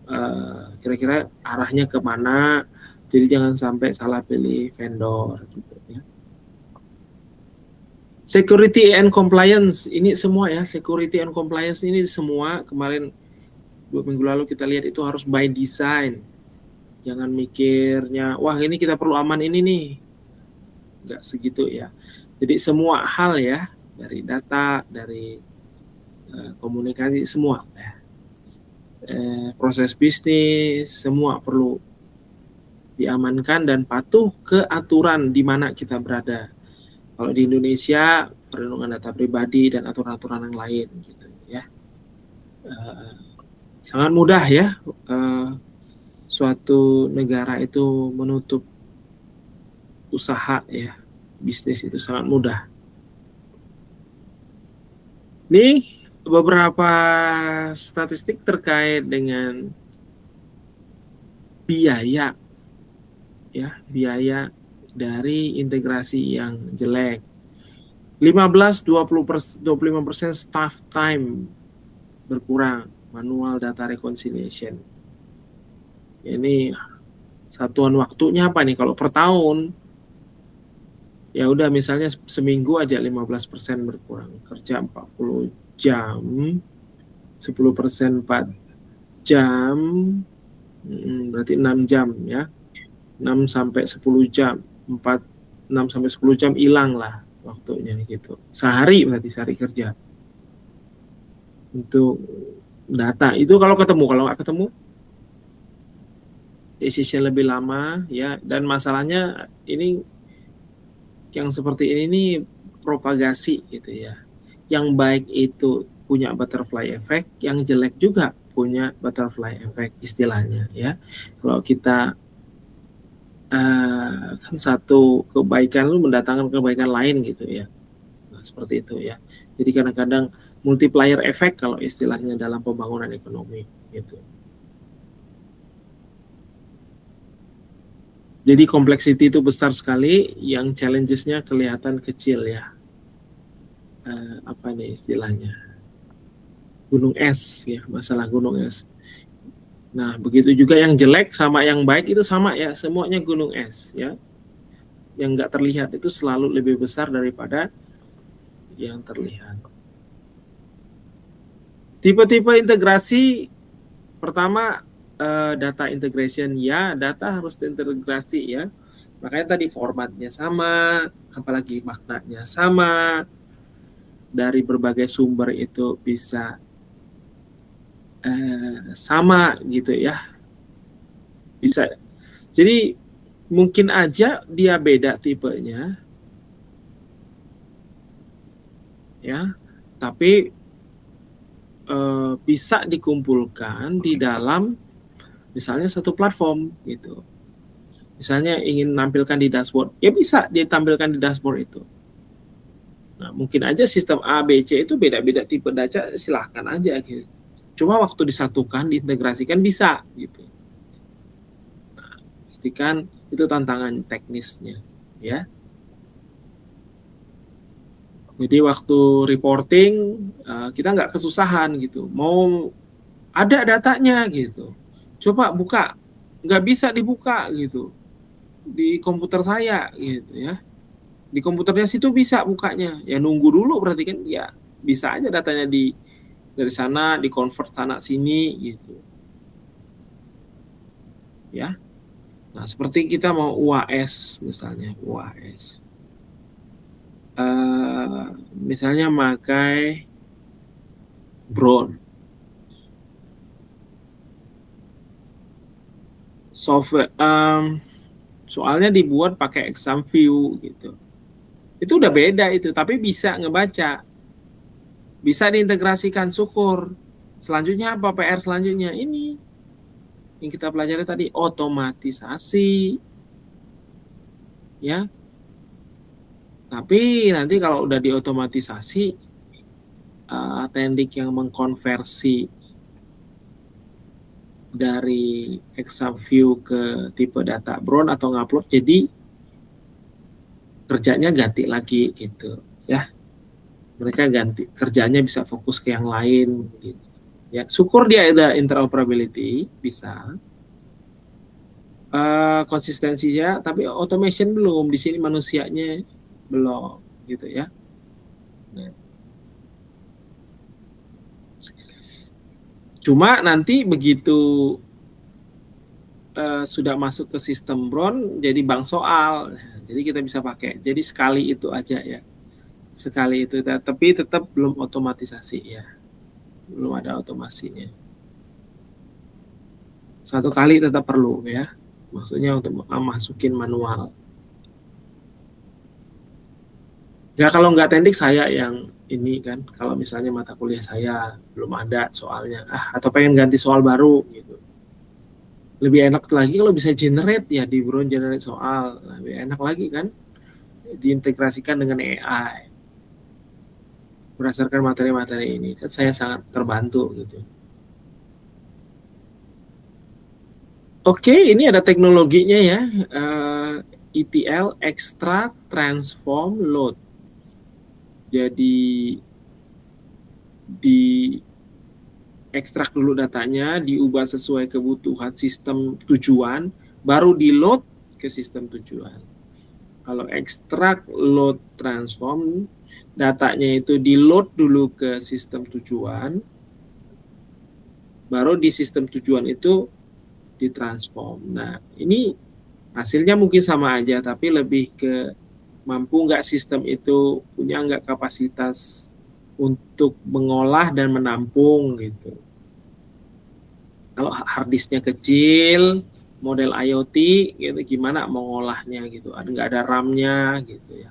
kira-kira arahnya kemana. Jadi jangan sampai salah pilih vendor gitu ya. Security and compliance ini semua ya, security and compliance ini semua kemarin 2 minggu lalu kita lihat itu harus by design. Jangan mikirnya, wah ini kita perlu aman ini nih. Nggak segitu ya. Jadi semua hal ya, dari data, dari komunikasi, semua. Proses bisnis, semua perlu diamankan dan patuh ke aturan di mana kita berada. Kalau di Indonesia, perlindungan data pribadi dan aturan-aturan yang lain gitu ya. Sangat mudah ya suatu negara itu menutup usaha ya, bisnis itu sangat mudah. Nih beberapa statistik terkait dengan biaya ya, biaya dari integrasi yang jelek. 15-25% staff time berkurang, manual data reconciliation. Ini satuan waktunya apa nih? Kalau per tahun, ya udah misalnya seminggu aja 15% berkurang. Kerja 40 jam, 10% 4 jam, berarti 6 jam ya. 6 sampai 10 jam, 6 sampai 10 jam hilang lah waktunya gitu. Sehari berarti sehari kerja. Untuk data itu kalau nggak ketemu decision lebih lama ya, dan masalahnya ini yang seperti ini nih propagasi gitu ya. Yang baik itu punya butterfly effect, yang jelek juga punya butterfly effect istilahnya ya. Kalau kita kan satu kebaikan lu mendatangkan kebaikan lain gitu ya. Nah, seperti itu ya. Jadi kadang-kadang multiplier effect kalau istilahnya dalam pembangunan ekonomi gitu. Jadi complexity itu besar sekali, yang challenges-nya kelihatan kecil ya. Apa nih istilahnya? Gunung es ya, masalah gunung es. Nah, begitu juga yang jelek sama yang baik itu sama ya, semuanya gunung es ya. Yang nggak terlihat itu selalu lebih besar daripada yang terlihat. Tipe-tipe integrasi, pertama data integration ya, data harus terintegrasi ya. Makanya tadi formatnya sama, apalagi maknanya sama, dari berbagai sumber itu bisa sama gitu ya. Bisa. Jadi mungkin aja dia beda tipenya ya, tapi bisa dikumpulkan di dalam misalnya satu platform gitu. Misalnya ingin menampilkan di dashboard, ya bisa ditampilkan di dashboard itu. Nah, mungkin aja sistem A, B, C itu beda-beda tipe data, silahkan aja gitu. Cuma waktu disatukan, diintegrasikan bisa gitu. Nah, pastikan itu tantangan teknisnya ya. Jadi waktu reporting kita nggak kesusahan gitu. Mau ada datanya gitu, coba buka, nggak bisa dibuka gitu di komputer saya gitu ya. Di komputernya situ bisa bukanya, ya nunggu dulu berarti kan, ya bisa aja datanya dari sana di convert sana sini gitu ya. Nah, seperti kita mau UAS misalnya, UAS misalnya pakai Brown software, soalnya dibuat pakai exam view gitu, itu udah beda itu, tapi bisa ngebaca, bisa diintegrasikan, syukur. Selanjutnya apa PR selanjutnya? Ini yang kita pelajari tadi, otomatisasi ya. Tapi nanti kalau udah diotomatisasi, Tendik yang mengkonversi dari exam view ke tipe data Brown atau ngupload, jadi kerjanya ganti lagi gitu ya. Mereka ganti kerjanya, bisa fokus ke yang lain gitu ya. Syukur dia ada interoperability, bisa konsistensinya, tapi automation belum di sini, manusianya belum gitu ya. Nah, cuma nanti begitu sudah masuk ke sistem Brown jadi bank soal, jadi kita bisa pakai, jadi sekali itu aja ya, sekali itu, tapi tetap belum otomatisasi ya, belum ada otomasinya. Satu kali tetap perlu ya, maksudnya untuk masukin manual. Ya kalau nggak Tendik saya yang ini kan, kalau misalnya mata kuliah saya belum ada soalnya, atau pengen ganti soal baru gitu. Lebih enak lagi kalau bisa generate ya, di Brown generate soal, lebih enak lagi kan, diintegrasikan dengan AI. Berdasarkan materi-materi ini kan saya sangat terbantu gitu. Oke, ini ada teknologinya ya, ETL, extract, transform, load. Jadi di ekstrak dulu datanya, diubah sesuai kebutuhan sistem tujuan, baru di load ke sistem tujuan. Kalau ekstrak, load, transform, datanya itu di load dulu ke sistem tujuan, baru di sistem tujuan itu ditransform. Nah, ini hasilnya mungkin sama aja, tapi lebih ke mampu nggak sistem itu, punya nggak kapasitas untuk mengolah dan menampung gitu. Kalau hard disknya kecil, model IoT gitu, gimana mau ngolahnya gitu, nggak ada RAM-nya gitu ya.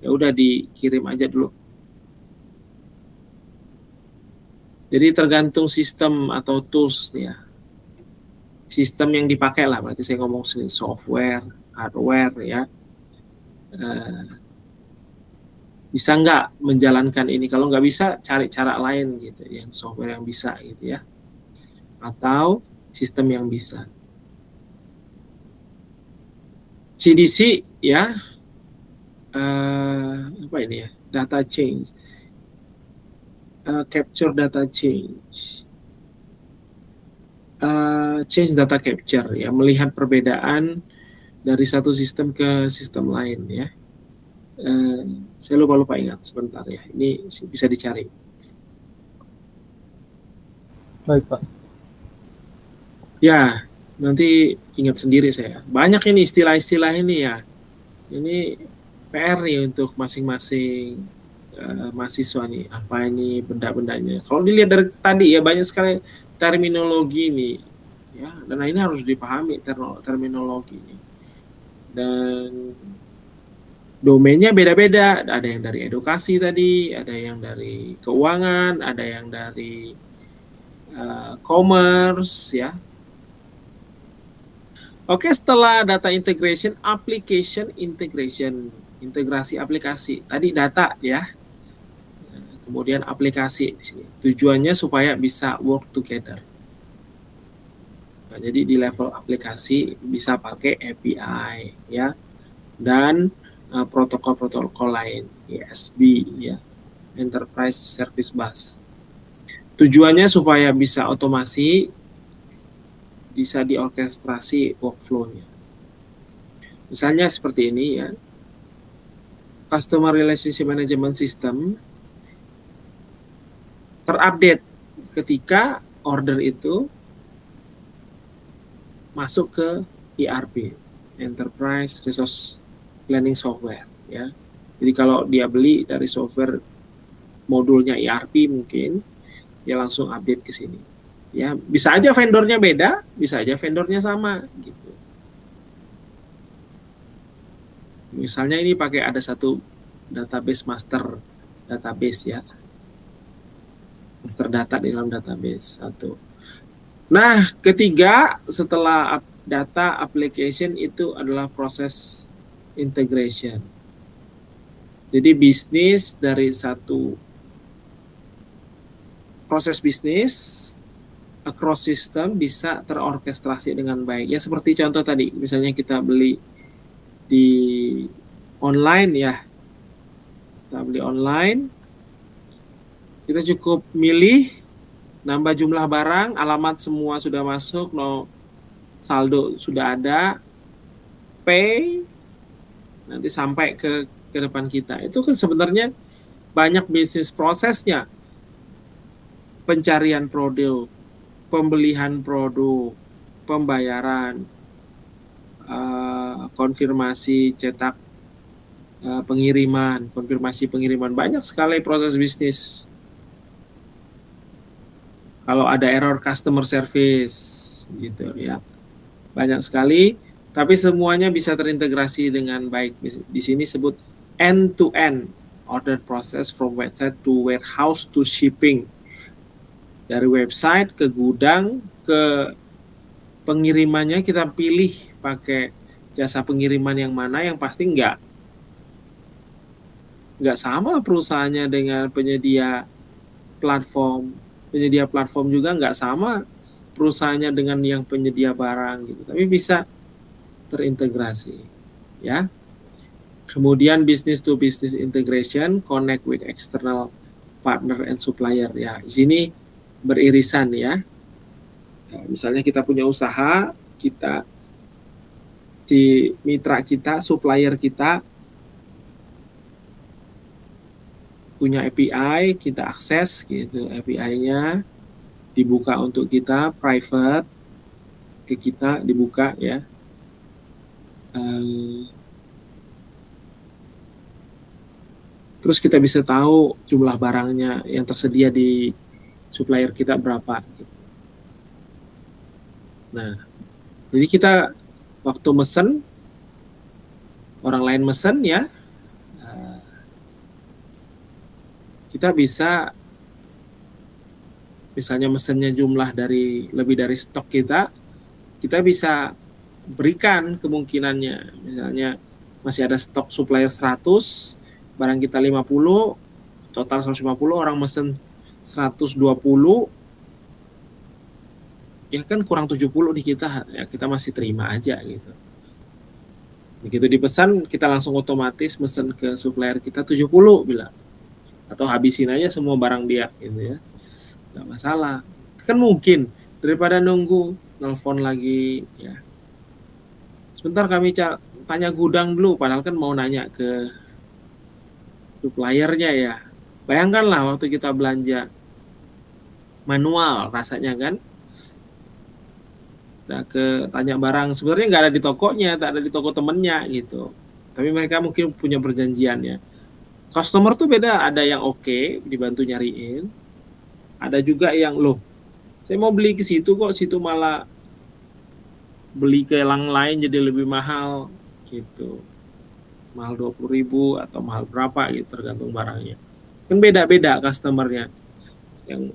Ya udah dikirim aja dulu. Jadi tergantung sistem atau tools ya. Sistem yang dipakai lah, berarti saya ngomong software, hardware ya. Bisa nggak menjalankan ini? Kalau nggak bisa, cari cara lain gitu, yang software yang bisa gitu ya. Atau sistem yang bisa. CDC ya, apa ini ya? Data change. Capture data change. Change data capture ya, melihat perbedaan dari satu sistem ke sistem lain ya. Saya lupa ingat sebentar ya, ini bisa dicari. Baik, Pak. Ya, nanti ingat sendiri saya. Banyak ini istilah-istilah ini ya. Ini PR nih untuk masing-masing mahasiswa nih. Apa ini benda-bendanya? Kalau dilihat dari tadi ya, banyak sekali terminologi nih. Ya, dan ini harus dipahami terminologi ini. Dan domainnya beda-beda, ada yang dari edukasi tadi, ada yang dari keuangan, ada yang dari commerce ya. Oke, setelah data integration, application integration, integrasi aplikasi. Tadi data ya, kemudian aplikasi di sini. Tujuannya supaya bisa work together. Nah, jadi di level aplikasi bisa pakai API ya, dan protokol-protokol lain, ESB ya, Enterprise Service Bus. Tujuannya supaya bisa otomasi, bisa diorkestrasi workflow-nya. Misalnya seperti ini ya, Customer Relationship Management System terupdate ketika order itu masuk ke ERP, Enterprise Resource Planning Software ya. Jadi kalau dia beli dari software modulnya ERP mungkin, dia langsung update ke sini. Ya, bisa aja vendornya beda, bisa aja vendornya sama gitu. Misalnya ini pakai ada satu database master database ya. Master data di dalam database satu. Nah, ketiga setelah data application itu adalah proses integration. Jadi bisnis dari satu proses bisnis across system bisa terorkestrasi dengan baik. Ya seperti contoh tadi, misalnya kita beli di online ya. Kita beli online, kita cukup milih, nambah jumlah barang, alamat semua sudah masuk, saldo sudah ada, pay, nanti sampai ke depan kita. Itu kan sebenarnya banyak bisnis prosesnya. Pencarian produk, pembelian produk, pembayaran, konfirmasi cetak pengiriman, konfirmasi pengiriman, banyak sekali proses bisnis. Kalau ada error customer service gitu ya, banyak sekali, tapi semuanya bisa terintegrasi dengan baik. Di sini sebut end to end order process from website to warehouse to shipping. Dari website ke gudang ke pengirimannya kita pilih pakai jasa pengiriman yang mana, yang pasti nggak sama perusahaannya dengan penyedia platform. Penyedia platform juga nggak sama perusahaannya dengan yang penyedia barang gitu, tapi bisa terintegrasi ya. Kemudian business to business integration, connect with external partner and supplier ya. Di sini beririsan ya. Nah, misalnya kita punya usaha, kita si mitra kita, supplier kita punya API, kita akses gitu, API-nya dibuka untuk kita, private ke kita dibuka ya. Terus kita bisa tahu jumlah barangnya yang tersedia di supplier kita berapa. Nah, jadi kita waktu mesen, orang lain mesen ya, kita bisa misalnya mesennya jumlah lebih dari stok kita bisa berikan kemungkinannya. Misalnya masih ada stok supplier 100, barang kita 50, total 150, orang mesen 120, ya kan kurang 70 di kita, ya kita masih terima aja gitu. Begitu dipesan, kita langsung otomatis mesen ke supplier kita 70 bilang. Atau habisin aja semua barang dia gitu ya. Nggak masalah. Kan mungkin, daripada nunggu, nelfon lagi ya. Sebentar kami tanya gudang dulu, padahal kan mau nanya ke suppliernya ya. Bayangkanlah waktu kita belanja manual rasanya kan. Nah, tanya barang sebenarnya nggak ada di tokonya, tak ada di toko temennya gitu. Tapi mereka mungkin punya perjanjian ya. Customer tuh beda, ada yang oke, dibantu nyariin. Ada juga yang loh, saya mau beli ke situ kok, situ malah beli ke yang lain jadi lebih mahal gitu. Mahal 20.000 atau mahal berapa gitu tergantung barangnya. Kan beda-beda customernya. Yang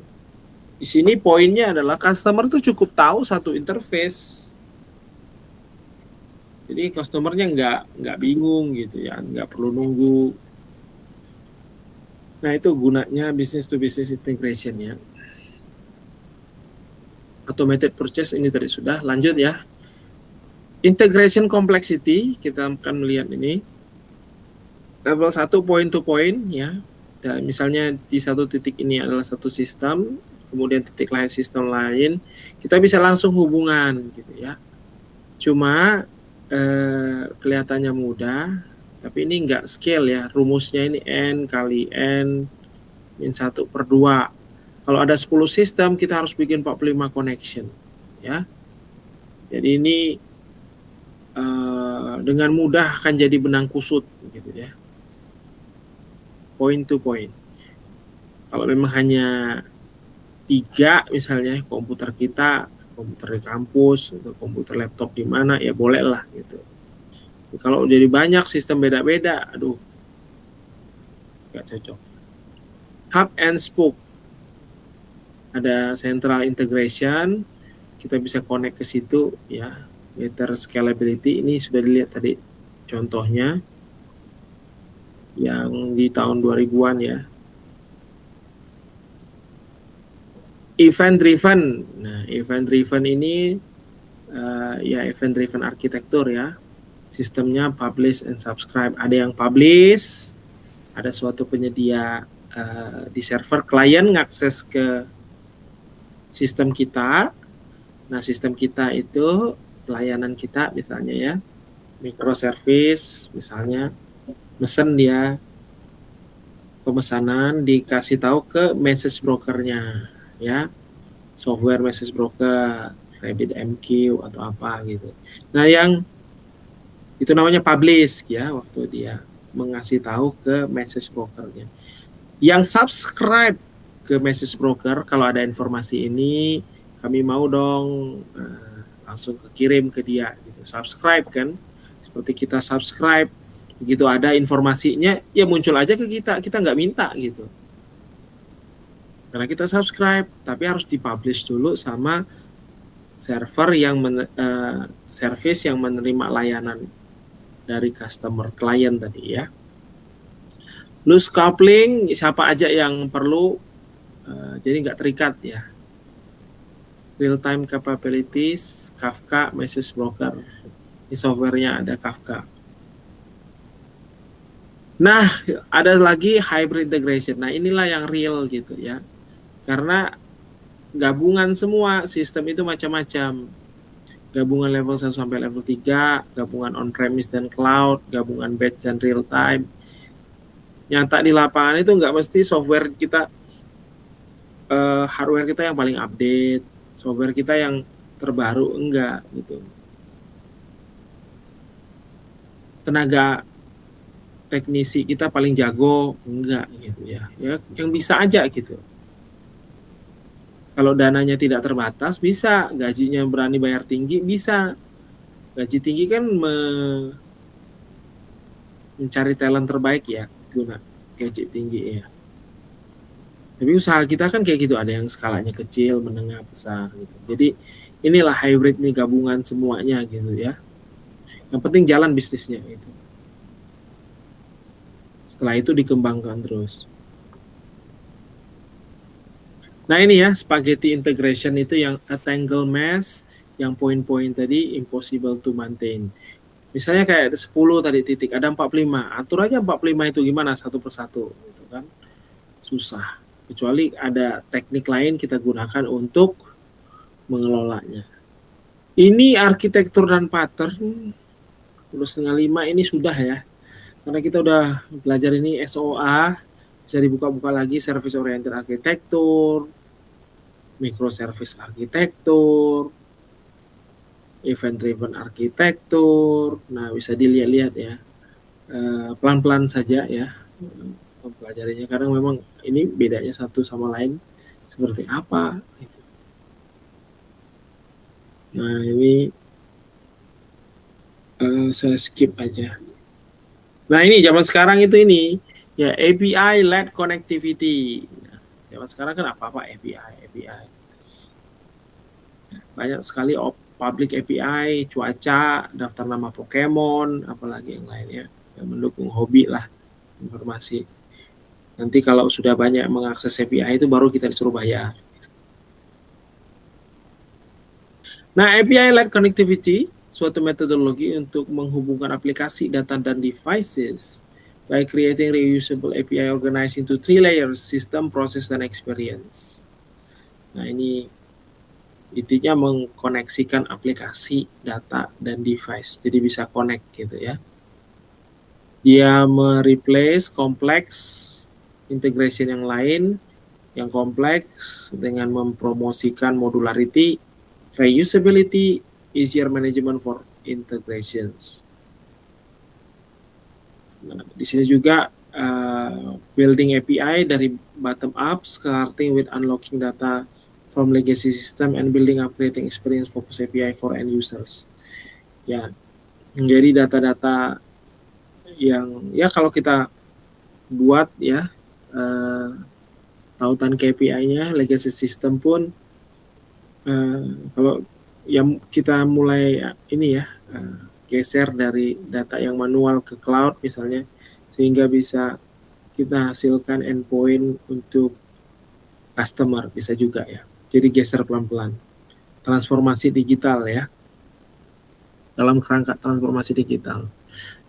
di sini poinnya adalah customer tuh cukup tahu satu interface. Jadi customernya nggak bingung gitu ya, nggak perlu nunggu. Nah itu gunanya business to business integration ya. Automated purchase ini tadi sudah, lanjut ya. Integration complexity, kita akan melihat ini. Level 1 point to point ya. Dan misalnya di satu titik ini adalah satu sistem, kemudian titik lain sistem lain, kita bisa langsung hubungan gitu ya. Cuma kelihatannya mudah, tapi ini enggak scale ya. Rumusnya ini N kali N min 1/2. Kalau ada 10 sistem, kita harus bikin 45 connection ya. Jadi ini dengan mudah akan jadi benang kusut gitu ya. Point to point. Kalau memang hanya 3 misalnya komputer kita, komputer di kampus atau komputer laptop di mana ya boleh lah gitu. Kalau jadi banyak sistem beda-beda, aduh nggak cocok. Hub and spoke, ada central integration, kita bisa connect ke situ ya. Better scalability, ini sudah dilihat tadi contohnya yang di tahun 2000-an ya. Event driven, nah event driven ini ya event driven arsitektur ya. Sistemnya publish and subscribe. Ada yang publish, ada suatu penyedia di server, klien ngakses ke sistem kita. Nah sistem kita itu pelayanan kita misalnya ya, microservice misalnya, mesen dia pemesanan, dikasih tahu ke message brokernya ya, software message broker, RabbitMQ atau apa gitu. Nah yang itu namanya publish ya, waktu dia mengasih tahu ke message brokernya. Yang subscribe ke message broker, kalau ada informasi ini kami mau dong, langsung kirim ke dia gitu. Subscribe kan, seperti kita subscribe, begitu ada informasinya ya muncul aja ke kita nggak minta gitu, karena kita subscribe, tapi harus dipublish dulu sama server yang service yang menerima layanan dari customer client tadi ya. Loose coupling, siapa aja yang perlu, jadi nggak terikat ya. Real time capabilities, Kafka message broker, ini softwarenya ada Kafka. Nah ada lagi hybrid integration, nah inilah yang real gitu ya, karena gabungan semua sistem itu macam-macam. Gabungan level 1 sampai level 3, gabungan on-premise dan cloud, gabungan batch dan real time. Nyata di lapangan itu nggak mesti software kita, hardware kita yang paling update, software kita yang terbaru, enggak gitu. Tenaga teknisi kita paling jago, enggak gitu ya. Ya yang bisa aja gitu. Kalau dananya tidak terbatas, bisa. Gajinya berani bayar tinggi, bisa. Gaji tinggi kan mencari talent terbaik ya, guna gaji tinggi ya. Tapi usaha kita kan kayak gitu, ada yang skalanya kecil, menengah, besar gitu. Jadi inilah hybrid nih, gabungan semuanya gitu ya. Yang penting jalan bisnisnya itu. Setelah itu dikembangkan terus. Nah ini ya, spaghetti integration itu yang a tangle mess, yang poin-poin tadi impossible to maintain. Misalnya kayak ada 10 tadi titik, ada 45. Atur aja 45 itu gimana satu persatu gitu kan. Susah. Kecuali ada teknik lain kita gunakan untuk mengelolanya. Ini arsitektur dan pattern 4:30 ini sudah ya. Karena kita udah belajar ini SOA, bisa dibuka-buka lagi, service oriented architecture, microservice architecture, event driven architecture. Nah, bisa dilihat-lihat ya. Pelan-pelan saja ya mempelajarinya, karena memang ini bedanya satu sama lain seperti apa gitu. Nah, ini saya skip aja. Nah, ini zaman sekarang itu ini ya, API led connectivity. Nah, zaman sekarang kan apa-apa API. Banyak sekali public API, cuaca, daftar nama Pokemon, apalagi yang lainnya yang mendukung hobi lah, informasi. Nanti kalau sudah banyak mengakses API itu baru kita disuruh bayar. Nah, API-led connectivity, suatu metodologi untuk menghubungkan aplikasi, data, dan devices by creating reusable API organized into 3 layers, system, process, dan experience. Nah, ini intinya mengkoneksikan aplikasi, data, dan device. Jadi bisa connect gitu ya. Dia mereplace kompleks integration yang lain, yang kompleks, dengan mempromosikan modularity, reusability, easier management for integrations. Nah, di sini juga building API dari bottom up, starting with unlocking data from legacy system and building up creating experience focus API for end users. Ya, menjadi data-data yang ya kalau kita buat ya tautan KPI-nya, legacy system pun kalau yang kita mulai ini ya geser dari data yang manual ke cloud misalnya, sehingga bisa kita hasilkan endpoint untuk customer, bisa juga ya. Jadi geser pelan-pelan. Transformasi digital ya. Dalam kerangka transformasi digital.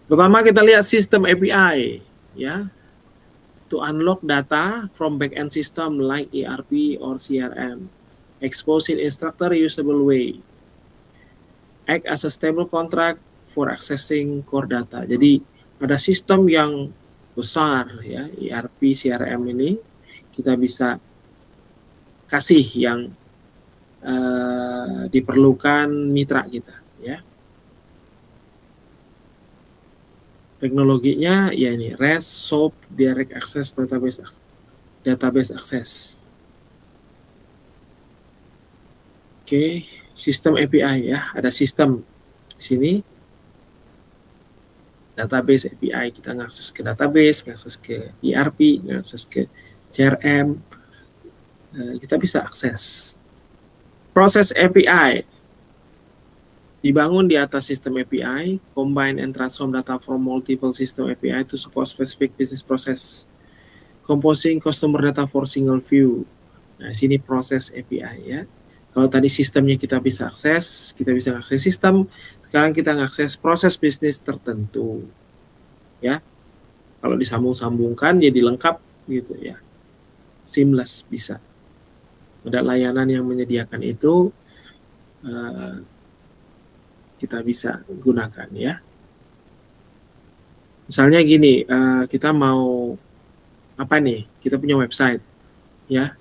Pertama kita lihat sistem API ya. To unlock data from back-end system like ERP or CRM. Expose in instructor usable way. Act as a stable contract for accessing core data. Jadi ada sistem yang besar ya, ERP, CRM ini kita bisa kasih yang diperlukan mitra kita ya. Teknologinya ya ini REST, SOAP, Direct Access, Database Access. Oke, sistem API ya, ada sistem di sini. Database API, kita ngakses ke database, ngakses ke ERP, ngakses ke CRM, kita bisa akses. Proses API dibangun di atas sistem API, combine and transform data from multiple system API to support specific business process, composing customer data for single view. Nah, sini proses API ya. Kalau tadi sistemnya kita bisa akses, kita bisa akses sistem. Sekarang kita ngakses proses bisnis tertentu, ya. Kalau disambung-sambungkan jadi lengkap gitu ya, seamless bisa. ada layanan yang menyediakan itu, kita bisa gunakan ya. Misalnya gini, kita mau apa nih? Kita punya website, ya.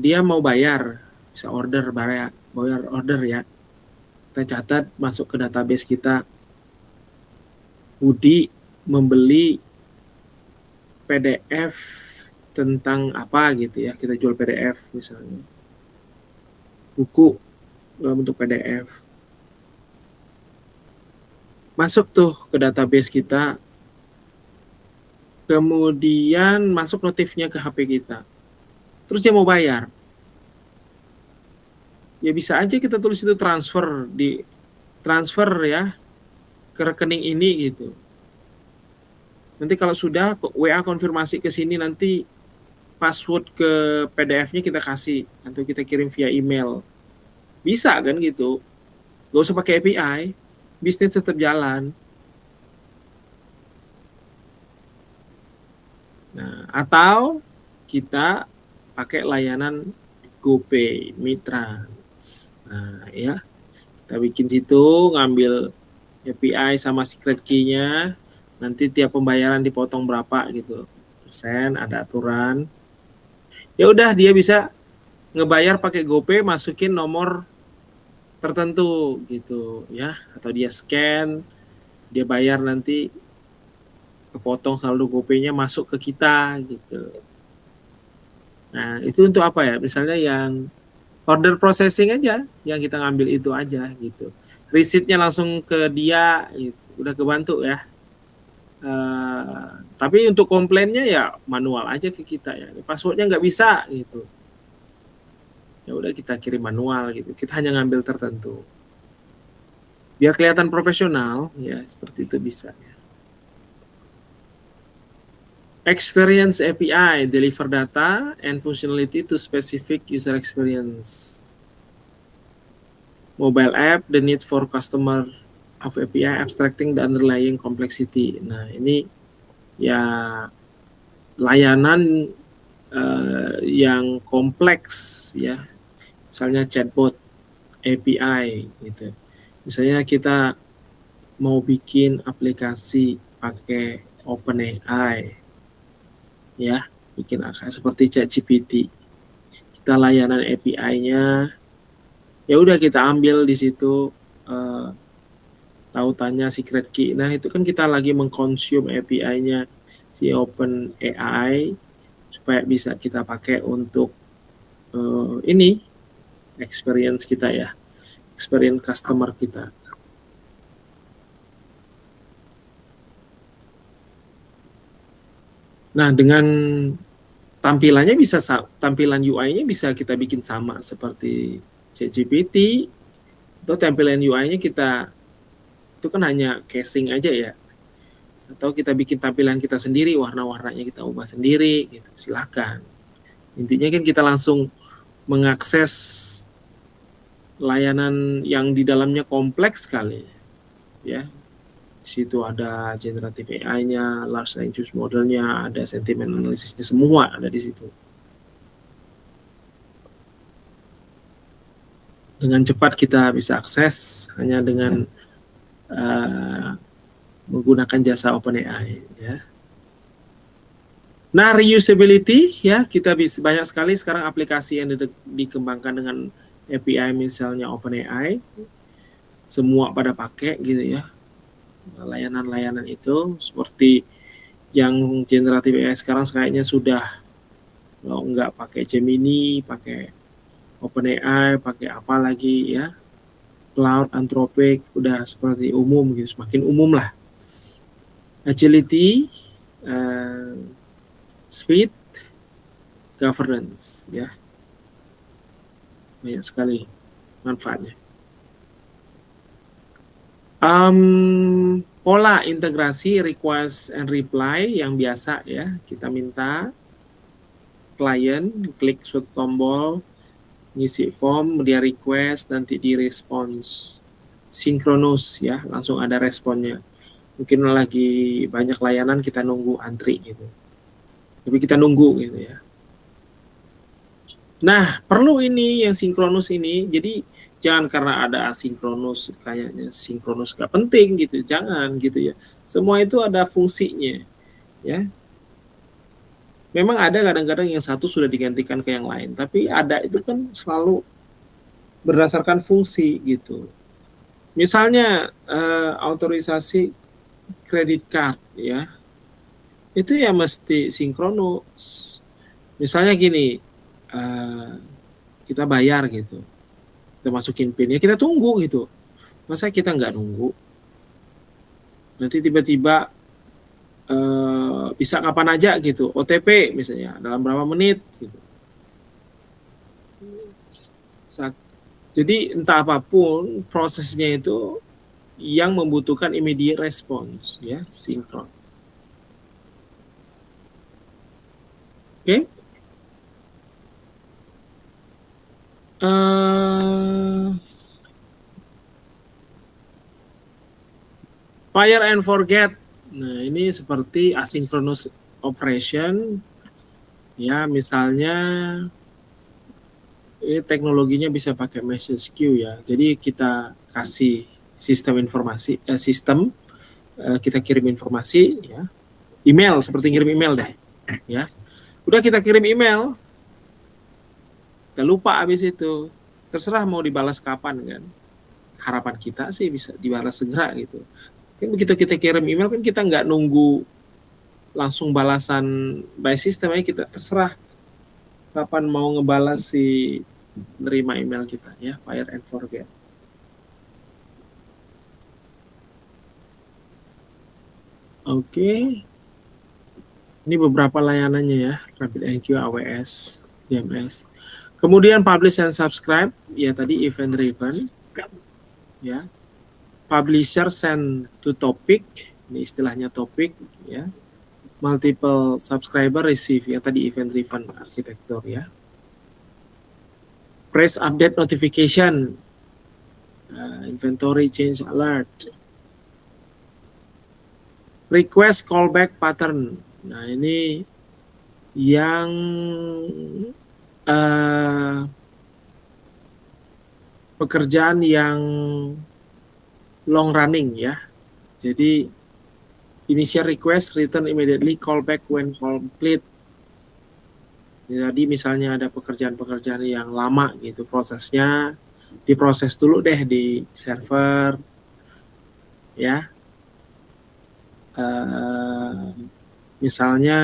Dia mau bayar, bisa bayar order ya. Kita catat masuk ke database kita. Budi membeli PDF tentang apa gitu ya. Kita jual PDF misalnya. Buku dalam bentuk PDF. Masuk tuh ke database kita. Kemudian masuk notifnya ke HP kita. Terus dia mau bayar. Ya bisa aja kita tulis itu transfer ya ke rekening ini gitu. Nanti kalau sudah WA konfirmasi ke sini, nanti password ke PDF-nya kita kasih atau kita kirim via email. Bisa kan gitu. Gak usah pakai API, bisnis tetap jalan. Nah, atau kita pakai layanan GoPay, Mitra. Nah, ya. Kita bikin situ, ngambil API sama secret key-nya, nanti tiap pembayaran dipotong berapa gitu. Persen, ada aturan. Ya udah, dia bisa ngebayar pakai GoPay, masukin nomor tertentu gitu ya, atau dia scan, dia bayar, nanti kepotong saldo GoPay-nya masuk ke kita gitu. Nah, itu untuk apa ya? Misalnya yang order processing aja, yang kita ngambil itu aja gitu. Receipt-nya langsung ke dia, gitu. Udah kebantu ya. Tapi untuk komplainnya ya manual aja ke kita ya. Passwordnya nggak bisa gitu. Ya udah kita kirim manual gitu. Kita hanya ngambil tertentu. Biar kelihatan profesional ya, seperti itu bisa ya. Experience API, deliver data and functionality to specific user experience. Mobile app, the need for customer of API, abstracting the underlying complexity. Nah, ini ya layanan yang kompleks ya. Misalnya chatbot API gitu. Misalnya kita mau bikin aplikasi pakai OpenAI ya, bikin seperti ChatGPT. Kita layanan API-nya, ya udah kita ambil di situ tautannya secret key. Nah, itu kan kita lagi mengkonsum API-nya si OpenAI supaya bisa kita pakai untuk ini experience kita ya, experience customer kita. Nah, dengan tampilannya bisa, tampilan UI-nya bisa kita bikin sama seperti ChatGPT, atau tampilan UI-nya kita itu kan hanya casing aja ya, atau kita bikin tampilan kita sendiri, warna-warnanya kita ubah sendiri gitu, silahkan. Intinya kan kita langsung mengakses layanan yang di dalamnya kompleks sekali ya. Di situ ada generative AI-nya, large language model-nya, ada sentiment analysis-nya, semua ada di situ. Dengan cepat kita bisa akses hanya dengan menggunakan jasa OpenAI ya. Nah, reusability ya, kita bisa banyak sekali sekarang aplikasi yang dikembangkan dengan API, misalnya OpenAI, semua pada pakai gitu ya. Layanan-layanan itu seperti yang generatif AI sekarang kayaknya sudah, kalau nggak pakai Gemini, pakai OpenAI, pakai apa lagi ya, Cloud, Anthropic, udah seperti umum gitu, semakin umum lah. Agility, speed, governance ya, banyak sekali manfaatnya. Pola integrasi request and reply yang biasa ya, kita minta klien klik suatu tombol, ngisi form, dia request, nanti di response sinkronus ya, langsung ada responnya. Mungkin lagi banyak layanan kita nunggu antri gitu, tapi kita nunggu gitu ya. Nah, perlu ini yang sinkronus ini. Jadi jangan karena ada asinkronus kayaknya sinkronus gak penting gitu. Jangan gitu ya. Semua itu ada fungsinya ya. Memang ada kadang-kadang yang satu sudah digantikan ke yang lain, tapi ada itu kan selalu berdasarkan fungsi gitu. Misalnya autorisasi kredit card ya. Itu ya mesti sinkronus. Misalnya gini, kita bayar gitu. Kita masukin PIN, ya kita tunggu gitu. Masa kita nggak nunggu? Nanti tiba-tiba bisa kapan aja gitu. OTP misalnya, dalam berapa menit gitu. Jadi entah apapun prosesnya itu yang membutuhkan immediate response ya, sinkron. Oke? Fire and forget. Nah, ini seperti asynchronous operation. Ya, misalnya ini teknologinya bisa pakai message queue ya. Jadi kita kasih sistem informasi, kita kirim informasi ya. Email, seperti kirim email deh. Ya. Udah kita kirim email, kita lupa habis itu. Terserah mau dibalas kapan kan. Harapan kita sih bisa dibalas segera gitu. Kan begitu kita kirim email kan kita nggak nunggu langsung balasan by system, aja kita terserah kapan mau ngebalas si nerima email kita ya, fire and forget. Oke. Ini beberapa layanannya ya, RabbitMQ, AWS, JMS. Kemudian publish and subscribe, ya tadi event driven, ya. Publisher send to topic, ini istilahnya topik, ya. Multiple subscriber receive, ya tadi event driven arsitektur ya. Press update notification, inventory change alert. Request callback pattern. Nah, ini yang pekerjaan yang long running ya. Jadi initial request, return immediately, callback when complete. Jadi misalnya ada pekerjaan-pekerjaan yang lama gitu prosesnya, diproses dulu deh di server ya. Misalnya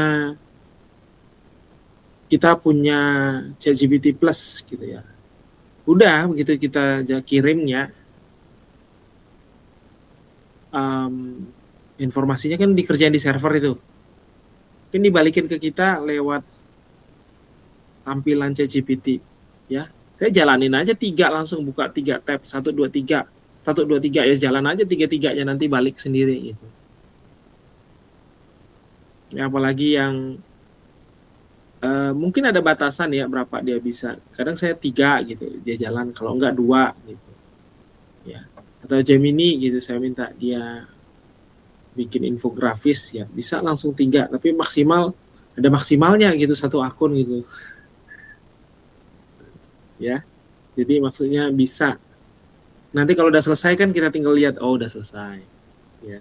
kita punya ChatGPT Plus gitu ya. Udah begitu kita kirimnya, informasinya kan dikerjain di server itu. Kan dibalikin ke kita lewat tampilan ChatGPT ya. Saya jalanin aja 3, langsung buka 3 tab, 1 2 3. 1 2 3 ya jalan aja 3-3-nya, nanti balik sendiri gitu. Ya, apalagi yang mungkin ada batasan ya berapa dia bisa. Kadang saya 3 gitu, dia jalan, kalau enggak 2 gitu. Ya. Atau Gemini gitu, saya minta dia bikin infografis ya, bisa langsung 3, tapi maksimal ada maksimalnya gitu, 1 akun gitu. Ya. Jadi maksudnya bisa. Nanti kalau udah selesai kan kita tinggal lihat, oh udah selesai. Ya.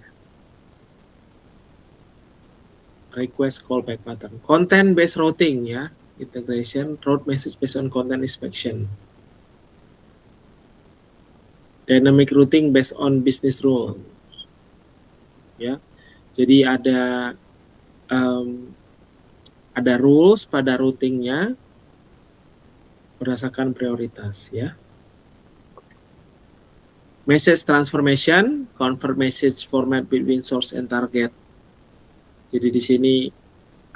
Request callback pattern. Content based routing ya, integration, route message based on content inspection. Dynamic routing based on business rule. Ya. Jadi ada rules pada routingnya berdasarkan prioritas ya. Message transformation, convert message format between source and target. Jadi di sini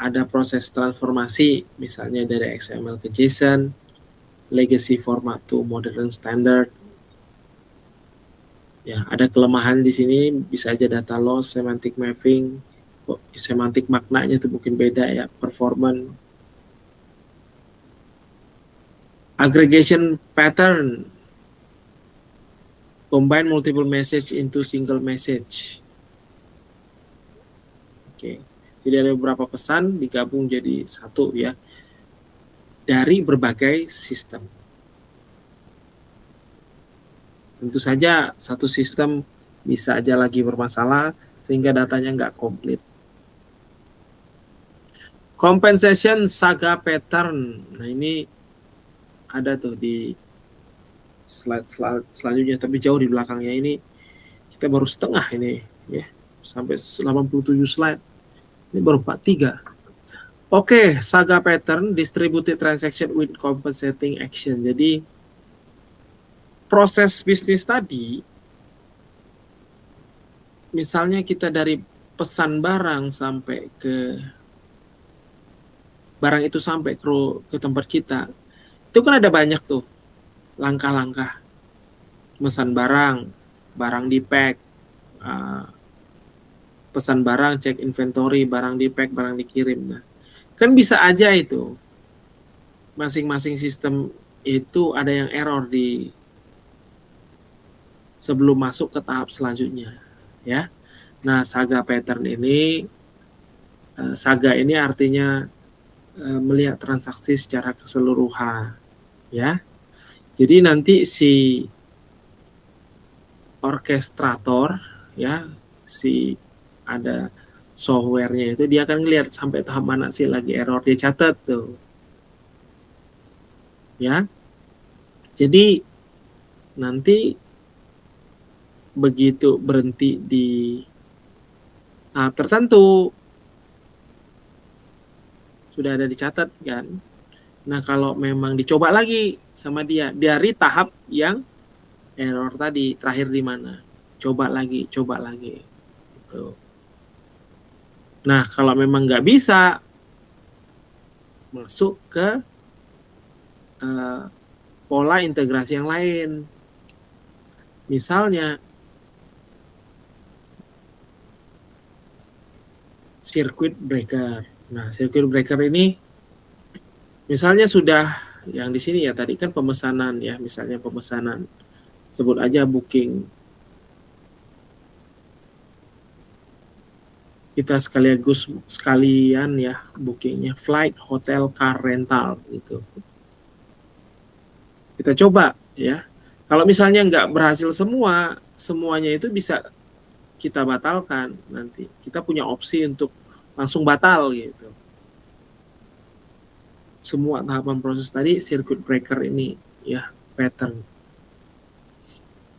ada proses transformasi, misalnya dari XML ke JSON, legacy format to modern standard. Ya, ada kelemahan di sini, bisa aja data loss, semantic mapping, semantik maknanya itu mungkin beda ya, performance. Aggregation pattern, combine multiple message into single message. Oke, jadi ada beberapa pesan digabung jadi satu ya. dari berbagai sistem. Tentu saja satu sistem bisa aja lagi bermasalah sehingga datanya nggak komplit. Compensation saga pattern. Nah ini ada tuh di slide selanjutnya, tapi jauh di belakangnya. Ini kita baru setengah ini ya, sampai 87 slide. Ini baru 43. Oke, saga pattern distributed transaction with compensating action. Jadi proses bisnis tadi, misalnya kita dari pesan barang sampai ke barang itu sampai ke tempat kita, itu kan ada banyak tuh langkah-langkah. Pesan barang, barang di pack, pesan barang, cek inventory, barang di pack, barang dikirim. Nah, kan bisa aja itu masing-masing sistem itu ada yang error di sebelum masuk ke tahap selanjutnya, ya. Nah, saga pattern ini, saga ini artinya melihat transaksi secara keseluruhan, ya. Jadi nanti si orkestrator, ya, si ada softwarenya itu dia akan ngelihat sampai tahap mana sih lagi error, dia catat tuh, ya. Jadi nanti begitu berhenti di tahap tertentu sudah ada dicatat kan. Nah kalau memang dicoba lagi sama dia dari tahap yang error tadi, terakhir di mana, coba lagi gitu. Nah kalau memang nggak bisa, masuk ke pola integrasi yang lain. Misalnya circuit breaker. Nah, circuit breaker ini misalnya sudah yang di sini ya, tadi kan pemesanan ya, misalnya pemesanan, sebut aja booking. Kita sekalian ya bookingnya, flight, hotel, car rental gitu. Kita coba ya. Kalau misalnya nggak berhasil semuanya itu bisa kita batalkan nanti. Kita punya opsi untuk langsung batal gitu. Semua tahapan proses tadi circuit breaker ini ya, pattern.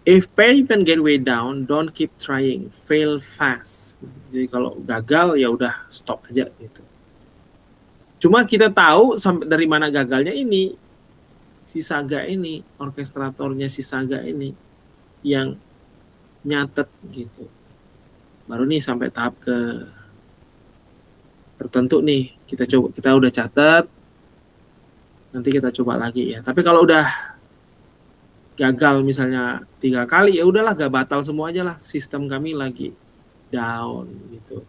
If payment gateway down, don't keep trying, fail fast. Jadi kalau gagal ya udah stop aja gitu. Cuma kita tahu sampai dari mana gagalnya ini, si Saga ini, orkestratornya si Saga ini yang nyatet gitu. Baru nih sampai tahap ke tertentu nih, kita udah catat, nanti kita coba lagi ya. Tapi kalau udah gagal misalnya 3 kali, ya udahlah, gak batal semua aja lah, sistem kami lagi down gitu.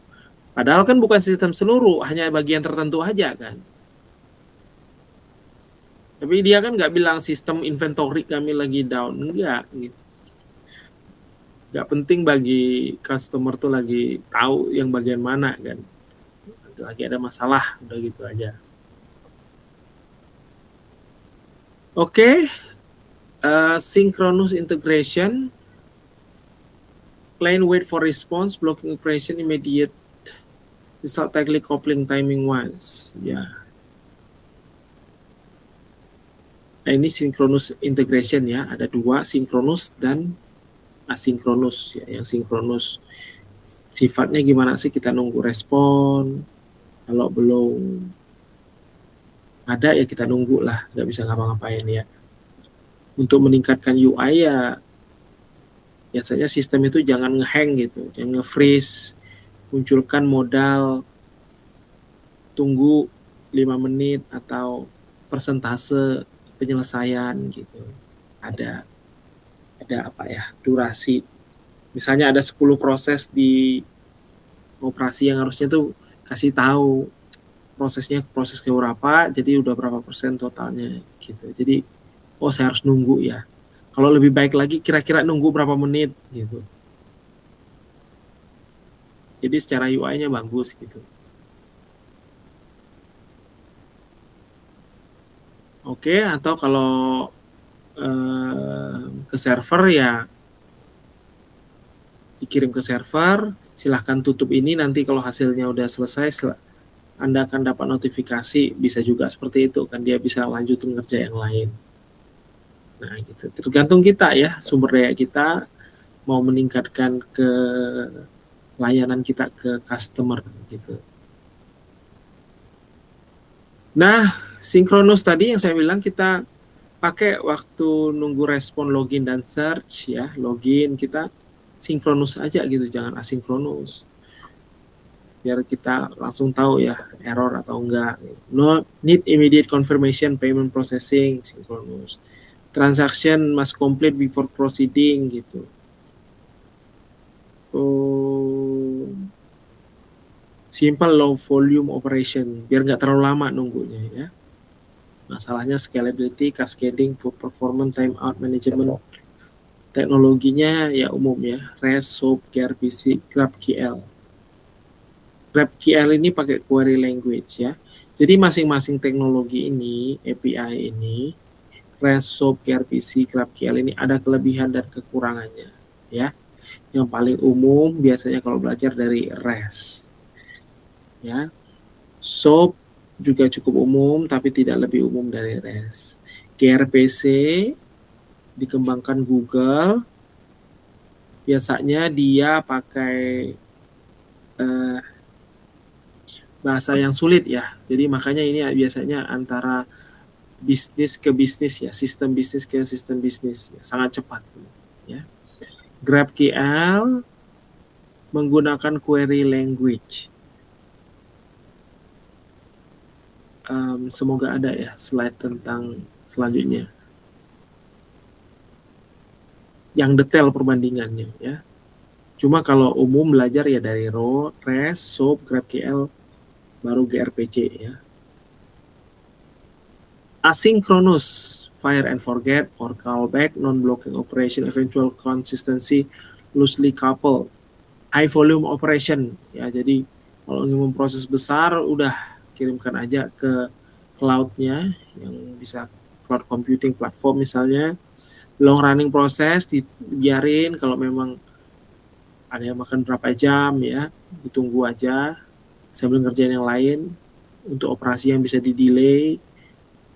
Padahal kan bukan sistem seluruh, hanya bagian tertentu aja kan. Tapi dia kan nggak bilang sistem inventory kami lagi down, enggak gitu. Nggak penting bagi customer tuh lagi tahu yang bagian mana kan. Lagi ada masalah, udah gitu aja. Oke, synchronous integration, plain wait for response, blocking operation, immediate result, tightly coupling timing once. Ya. Nah, ini synchronous integration ya, ada dua, synchronous dan asinkronus ya. Yang sinkronus sifatnya gimana sih, kita nunggu respon, kalau belum ada ya kita nunggu lah, nggak bisa ngapa-ngapain ya. Untuk meningkatkan UI ya biasanya sistem itu jangan ngehang gitu, jangan nge-freeze, munculkan modal tunggu 5 menit atau persentase penyelesaian gitu. Ada apa ya, durasi. Misalnya ada 10 proses di operasi yang harusnya tuh kasih tahu proses ke berapa, jadi udah berapa persen totalnya gitu. Jadi saya harus nunggu ya. Kalau lebih baik lagi kira-kira nunggu berapa menit gitu. Jadi secara UI-nya bagus gitu. Oke, atau kalau ke server ya dikirim ke server, silahkan tutup ini, nanti kalau hasilnya udah selesai Anda akan dapat notifikasi, bisa juga seperti itu kan, dia bisa lanjutin ngerjain yang lain. Nah gitu, tergantung kita ya, sumber daya kita mau meningkatkan ke layanan kita ke customer gitu. Nah, sinkronus tadi yang saya bilang kita pakai waktu nunggu respon login dan search ya, login kita sinkronus aja gitu, jangan asinkronus. Biar kita langsung tahu ya error atau enggak. No need immediate confirmation payment processing, sinkronus. Transaction must complete before proceeding gitu. Simple low volume operation, biar nggak terlalu lama nunggunya ya. Masalahnya scalability, cascading, performance, timeout management. Teknologinya ya umum ya, REST, SOAP, gRPC, GraphQL. GraphQL ini pakai query language ya. Jadi masing-masing teknologi ini, API ini, REST, SOAP, gRPC, GraphQL ini ada kelebihan dan kekurangannya ya. Yang paling umum biasanya kalau belajar dari REST ya. SOAP juga cukup umum tapi tidak lebih umum dari REST. gRPC dikembangkan Google, biasanya dia pakai bahasa yang sulit ya. Jadi makanya ini biasanya antara bisnis ke bisnis ya, sistem bisnis ke sistem bisnis ya, sangat cepat ya. GraphQL menggunakan query language. Semoga ada ya slide tentang selanjutnya yang detail perbandingannya ya. Cuma kalau umum belajar ya dari REST, SOAP, GraphQL, baru gRPC ya. Asynchronous, fire and forget or callback, non-blocking operation, eventual consistency, loosely coupled, high volume operation ya. Jadi kalau ingin memproses besar udah kirimkan aja ke cloud-nya yang bisa cloud computing platform misalnya. Long running proses dibiarin, kalau memang ada yang makan berapa jam ya, ditunggu aja sambil ngerjain yang lain. Untuk operasi yang bisa di-delay,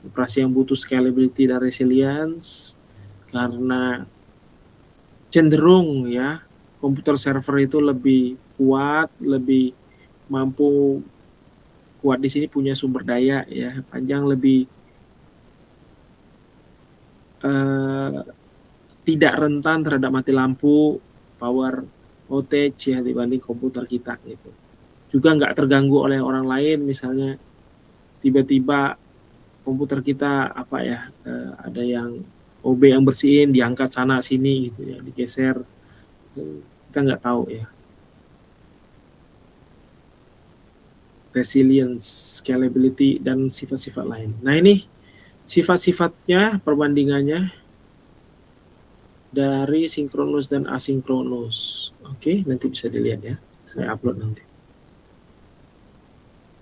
operasi yang butuh scalability dan resilience, karena cenderung ya komputer server itu lebih kuat, lebih mampu, kuat di sini punya sumber daya ya panjang, lebih tidak rentan terhadap mati lampu, power outage ya dibanding komputer kita gitu. Juga nggak terganggu oleh orang lain, misalnya tiba-tiba komputer kita apa ya, ada yang OB yang bersihin diangkat sana sini gitu ya, digeser, kita nggak tahu ya. Resilience, scalability, dan sifat-sifat lain. Nah ini sifat-sifatnya, perbandingannya dari sinkronus dan asinkronus. Oke, nanti bisa dilihat ya, saya upload nanti.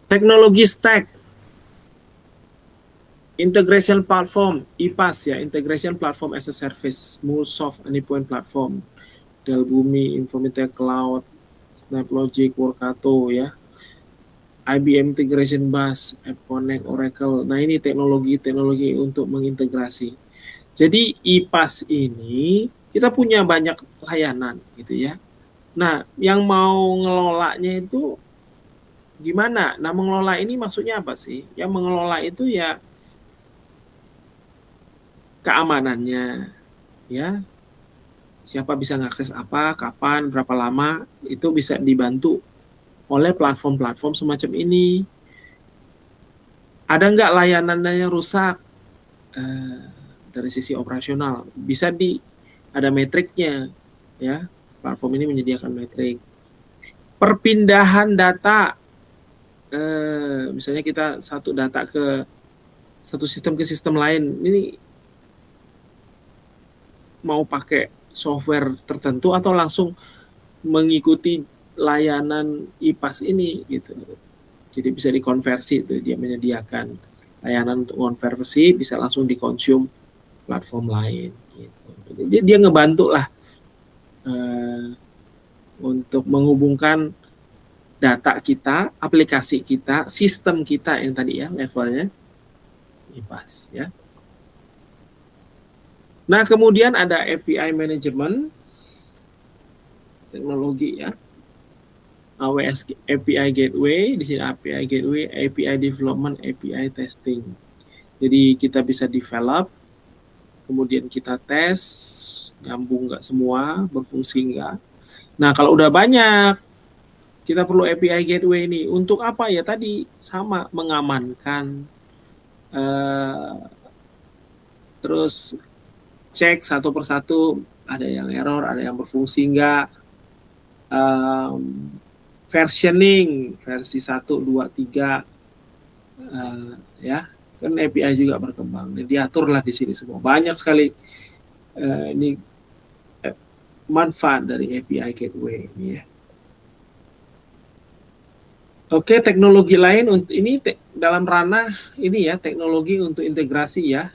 Teknologi stack, integration platform, IPAS ya, integration platform as a service, MuleSoft, Anypoint platform, Dell Bumi, Informatica Cloud, SnapLogic, Workato ya, IBM Integration Bus, AppConnect, Oracle. Nah ini teknologi untuk mengintegrasi. Jadi IPAS ini kita punya banyak layanan gitu ya. Nah yang mau ngelolanya itu gimana? Nah mengelola ini maksudnya apa sih? Yang mengelola itu ya keamanannya ya. Siapa bisa mengakses apa, kapan, berapa lama, itu bisa dibantu oleh platform-platform semacam ini. Ada nggak layanannya yang rusak? Dari sisi operasional bisa ada metriknya ya, platform ini menyediakan metrik. Perpindahan data, misalnya kita satu data ke satu sistem ke sistem lain, ini mau pakai software tertentu atau langsung mengikuti layanan IPAS ini gitu, jadi bisa dikonversi itu dia menyediakan. layanan untuk one versi bisa langsung dikonsum platform lain gitu. Jadi dia ngebantu lah untuk menghubungkan data kita, aplikasi kita, sistem kita yang tadi ya levelnya ini pas ya. Nah, kemudian ada API management teknologi ya. AWS API gateway, di sini API gateway, API development, API testing. Jadi kita bisa develop, kemudian kita tes, nyambung nggak semua, berfungsi nggak. Nah, kalau udah banyak, kita perlu API gateway ini. Untuk apa ya? Tadi sama, mengamankan, terus cek satu persatu, ada yang error, ada yang berfungsi nggak, versioning, versi 1, 2, 3, ya, kan API juga berkembang. Diaturlah di sini semua. Banyak sekali ini manfaat dari API gateway ini ya. Oke, teknologi lain untuk ini dalam ranah ini ya, teknologi untuk integrasi ya,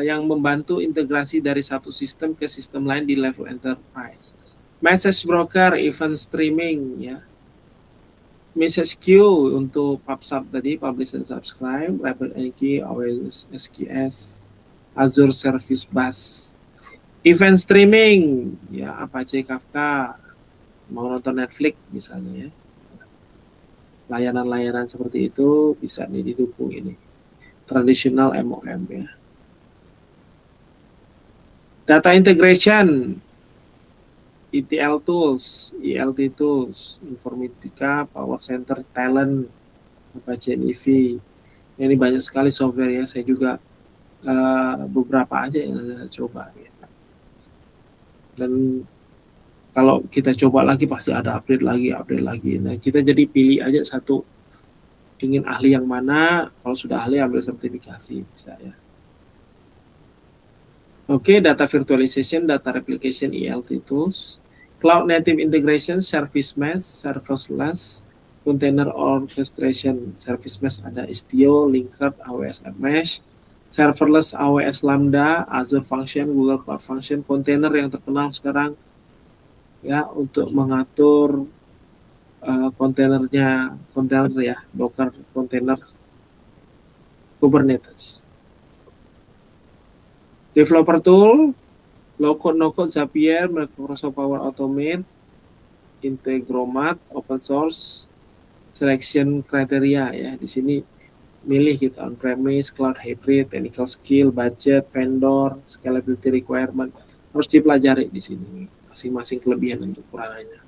yang membantu integrasi dari satu sistem ke sistem lain di level enterprise. Message broker, event streaming ya, message queue untuk PubSub tadi, publish and subscribe, RabbitMQ, AWS SQS, Azure Service Bus, event streaming ya, Apache Kafka, mau nonton Netflix misalnya ya, layanan-layanan seperti itu bisa didukung ini, traditional MOM ya. Data integration, ETL tools, ELT tools, Informatica, Power Center, Talent, Apache NIV. Ini banyak sekali software ya, saya juga beberapa aja yang saya coba. Ya. Dan kalau kita coba lagi pasti ada update lagi. Nah, kita jadi pilih aja satu, ingin ahli yang mana, kalau sudah ahli ambil sertifikasi bisa ya. Oke, data virtualization, data replication, ELT tools, cloud native integration, service mesh, serverless, container orchestration, service mesh ada Istio, Linkerd, AWS Mesh, serverless AWS Lambda, Azure Function, Google Cloud Function, container yang terkenal sekarang ya untuk mengatur kontainer ya, Docker container, Kubernetes. Developer tool, low-code, no-code, Zapier, Microsoft Power Automate, Integromat, open source, selection criteria ya. Di sini milih kita on-premise, cloud hybrid, technical skill, budget, vendor, scalability requirement. Harus dipelajari di sini masing-masing kelebihan dan kekurangannya.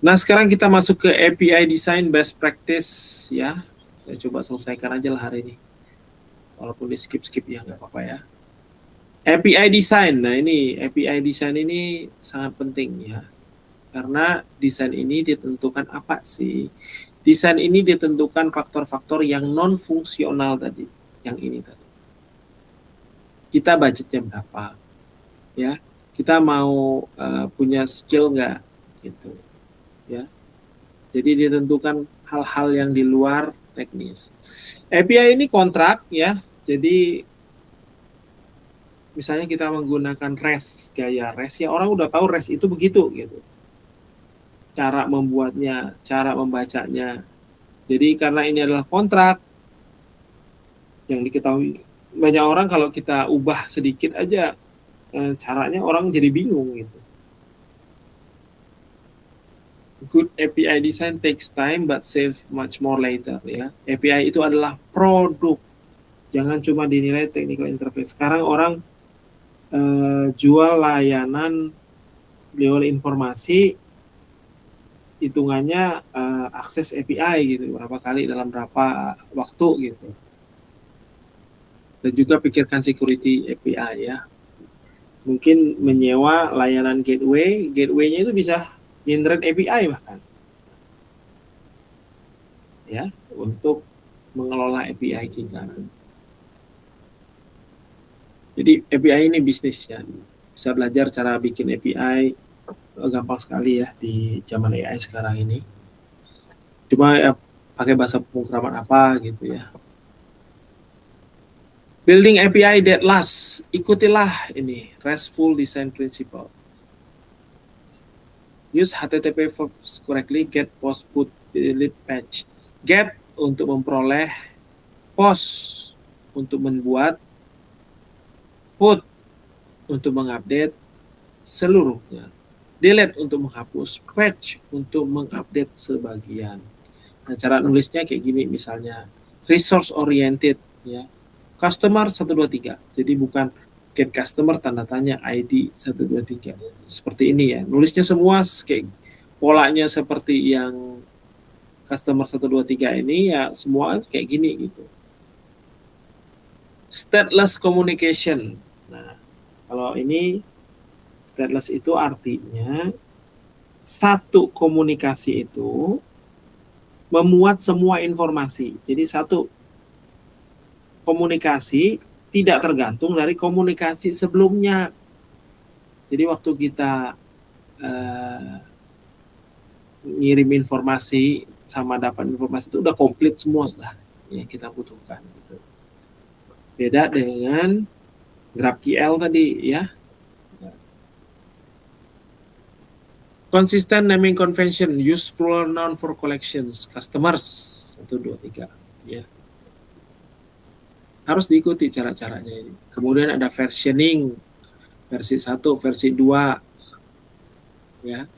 Nah, sekarang kita masuk ke API design best practice ya. Saya coba selesaikan aja lah hari ini. Walaupun di skip ya nggak apa-apa ya. API design, nah ini API design ini sangat penting ya, karena desain ini ditentukan apa sih? Desain ini ditentukan faktor-faktor yang non fungsional tadi, yang ini tadi. Kita budgetnya berapa, ya? Kita mau punya skill nggak, gitu, ya? Jadi ditentukan hal-hal yang di luar teknis. API ini kontrak ya, jadi misalnya kita menggunakan REST, gaya REST ya, orang udah tahu REST itu begitu gitu. Cara membuatnya, cara membacanya. Jadi karena ini adalah kontrak yang diketahui banyak orang, kalau kita ubah sedikit aja caranya orang jadi bingung gitu. Good API design takes time but save much more later ya. API itu adalah produk, jangan cuma dinilai technical interface. Sekarang orang jual layanan, jual informasi, hitungannya akses API gitu, berapa kali dalam berapa waktu gitu. Dan juga pikirkan security API ya. Mungkin menyewa layanan gateway-nya itu bisa generate API bahkan. Ya, untuk mengelola API kita. Jadi API ini bisnisnya. Bisa belajar cara bikin API, gampang sekali ya di zaman AI sekarang ini. Cuma ya, pakai bahasa pemrograman apa gitu ya. Building API that lasts, ikutilah ini RESTful Design Principle. Use HTTP verbs correctly, get, post, put, delete, patch. Get untuk memperoleh, post untuk membuat, put untuk mengupdate seluruhnya, delete untuk menghapus, patch untuk mengupdate sebagian. Nah, cara nulisnya kayak gini misalnya, resource oriented ya. Customer 123. Jadi bukan get customer tanda tanya ID 123. Seperti ini ya. Nulisnya semua kayak polanya seperti yang customer 123 ini ya, semua kayak gini gitu. Stateless communication. Nah, kalau ini stateless itu artinya satu komunikasi itu memuat semua informasi. Jadi satu komunikasi tidak tergantung dari komunikasi sebelumnya. Jadi waktu kita ngirim informasi sama dapat informasi itu udah komplit semua lah yang kita butuhkan gitu. Beda dengan GraphQL tadi ya. Consistent naming convention, use plural noun for collections, customers 1 2 3 ya. Harus diikuti cara-caranya ini. Kemudian ada versioning, versi 1, versi 2 ya.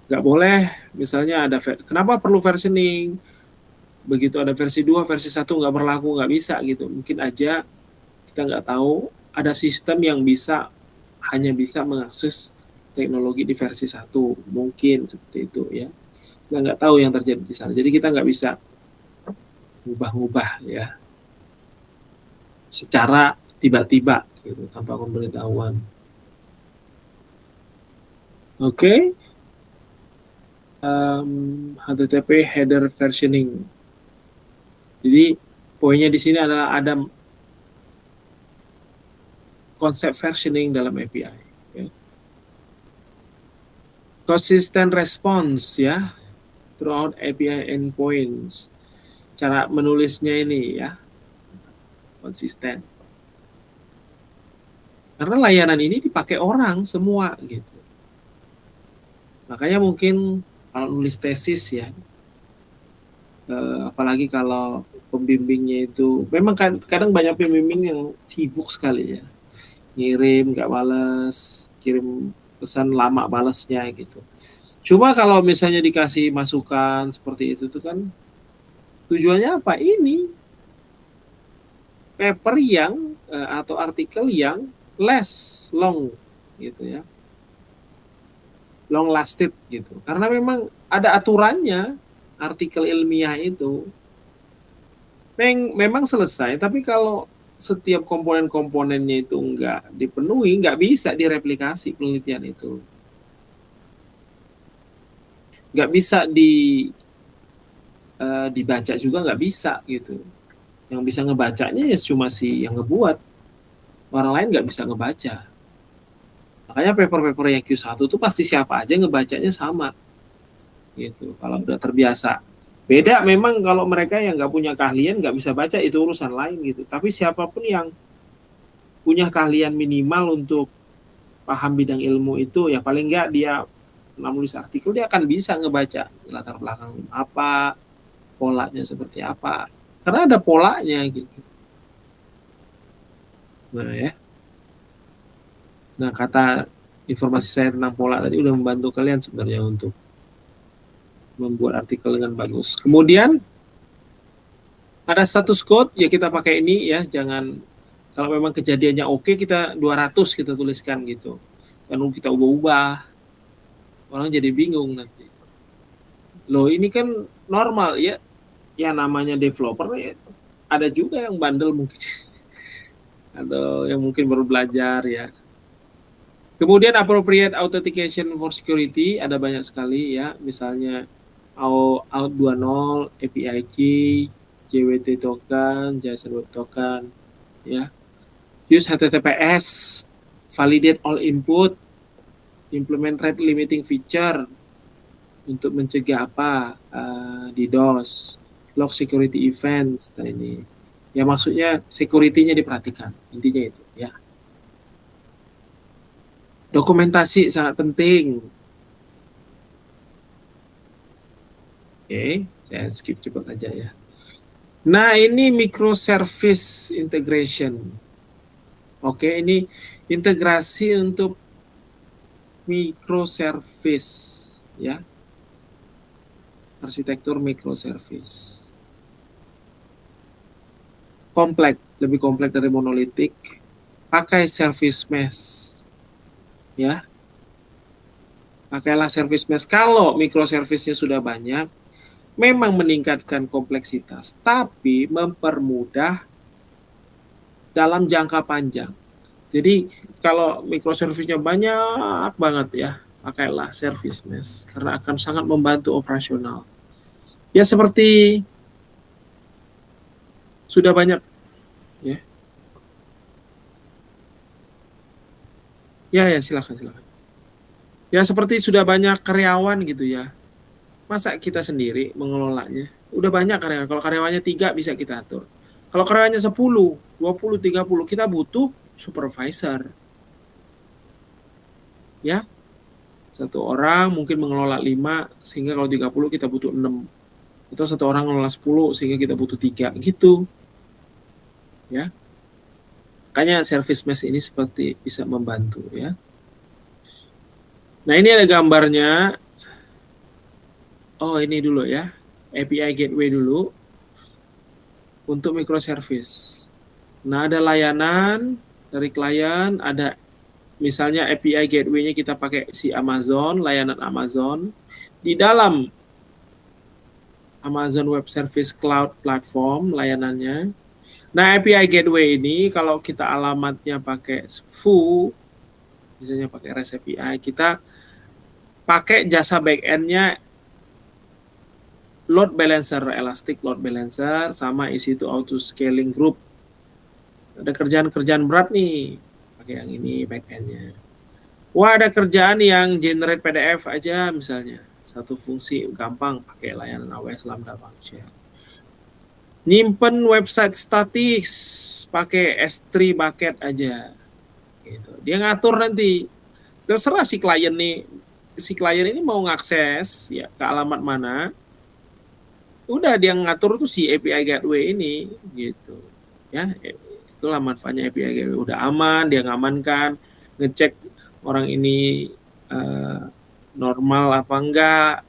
Nggak boleh misalnya ada, kenapa perlu versioning? Begitu ada versi 2, versi 1 nggak berlaku, nggak bisa gitu. Mungkin aja kita nggak tahu ada sistem yang hanya bisa mengakses teknologi di versi 1, mungkin seperti itu ya. Kita nggak tahu yang terjadi di sana. Jadi kita nggak bisa ngubah-ngubah ya secara tiba-tiba gitu, tanpa pemberitahuan. Oke. HTTP header versioning. Jadi poinnya di sini adalah ada konsep versioning dalam API. Ya. Consistent response ya throughout API endpoints. Cara menulisnya ini ya konsisten. Karena layanan ini dipakai orang semua gitu. Makanya mungkin kalau nulis tesis ya, apalagi kalau pembimbingnya itu, memang kadang banyak pembimbing yang sibuk sekali ya, ngirim nggak balas, kirim pesan lama balasnya gitu. Cuma kalau misalnya dikasih masukan seperti itu tuh kan tujuannya apa? Ini paper yang atau artikel yang less long gitu ya, long lasted gitu. Karena memang ada aturannya artikel ilmiah itu. Memang selesai, tapi kalau setiap komponen-komponennya itu nggak dipenuhi, nggak bisa direplikasi penelitian itu. Nggak bisa dibaca juga, nggak bisa gitu. Yang bisa ngebacanya ya cuma si yang ngebuat. Orang lain nggak bisa ngebaca. Makanya paper-paper yang Q1 itu pasti siapa aja ngebacanya sama. Gitu, kalau udah terbiasa. Beda memang kalau mereka yang nggak punya keahlian nggak bisa baca, itu urusan lain gitu. Tapi siapapun yang punya keahlian minimal untuk paham bidang ilmu itu, ya paling nggak dia menulis artikel, dia akan bisa ngebaca latar belakang apa, polanya seperti apa. Karena ada polanya gitu. Nah ya. Nah, kata informasi saya tentang pola tadi udah membantu kalian sebenarnya untuk membuat artikel dengan bagus. Kemudian ada status code, ya kita pakai ini ya, jangan kalau memang kejadiannya oke kita 200 kita tuliskan gitu. Kan kita ubah-ubah. Orang jadi bingung nanti. Loh ini kan normal ya. Ya namanya developer ya, ada juga yang bandel mungkin. Atau yang mungkin baru belajar ya. Kemudian appropriate authentication for security ada banyak sekali ya, misalnya out20, API key, JWT token, JSON web token ya. Use HTTPS, validate all input, implement rate limiting feature, untuk mencegah apa? DDoS, log security events, nah ini. Ya maksudnya security-nya diperhatikan, intinya itu ya. Dokumentasi sangat penting. Oke, saya skip cepat aja ya. Nah, ini microservice integration. Oke, ini integrasi untuk microservice ya. Arsitektur microservice. Kompleks, lebih kompleks dari monolitik. Pakai service mesh. Ya. Pakailah service mesh. Kalau microservice-nya sudah banyak, memang meningkatkan kompleksitas, tapi mempermudah dalam jangka panjang. Jadi kalau microservice-nya banyak banget ya, pakailah service mesh karena akan sangat membantu operasional. Ya seperti sudah banyak ya. Ya silakan. Ya seperti sudah banyak karyawan gitu ya. Masa kita sendiri mengelolanya? Udah banyak karyawan. Kalau karyawannya 3 bisa kita atur. Kalau karyawannya 10, 20, 30, kita butuh supervisor. Ya. Satu orang mungkin mengelola 5, sehingga kalau 30 kita butuh 6. Atau satu orang mengelola 10, sehingga kita butuh 3. Gitu. Ya. Makanya service mesh ini seperti bisa membantu ya. Nah ini ada gambarnya. Oh ini dulu ya. API gateway dulu. Untuk microservice. Nah, ada layanan dari klien, ada misalnya API gateway-nya kita pakai si Amazon, layanan Amazon. Di dalam Amazon Web Service Cloud Platform layanannya. Nah, API gateway ini kalau kita alamatnya pakai foo, misalnya pakai REST API, kita pakai jasa backend-nya load balancer, Elastic load balancer, sama EC2 auto scaling group. Ada kerjaan-kerjaan berat nih, pakai yang ini backend-nya. Wah, ada kerjaan yang generate PDF aja misalnya. Satu fungsi gampang pakai layanan AWS Lambda Function. Nyimpen website statis pakai S3 bucket aja. Gitu. Dia ngatur nanti. Terserah si klien nih. Si klien ini mau ngakses ya ke alamat mana. Udah dia ngatur tuh si API gateway ini gitu. Ya, itulah manfaatnya API gateway. Udah aman, dia ngamankan, ngecek orang ini normal apa enggak.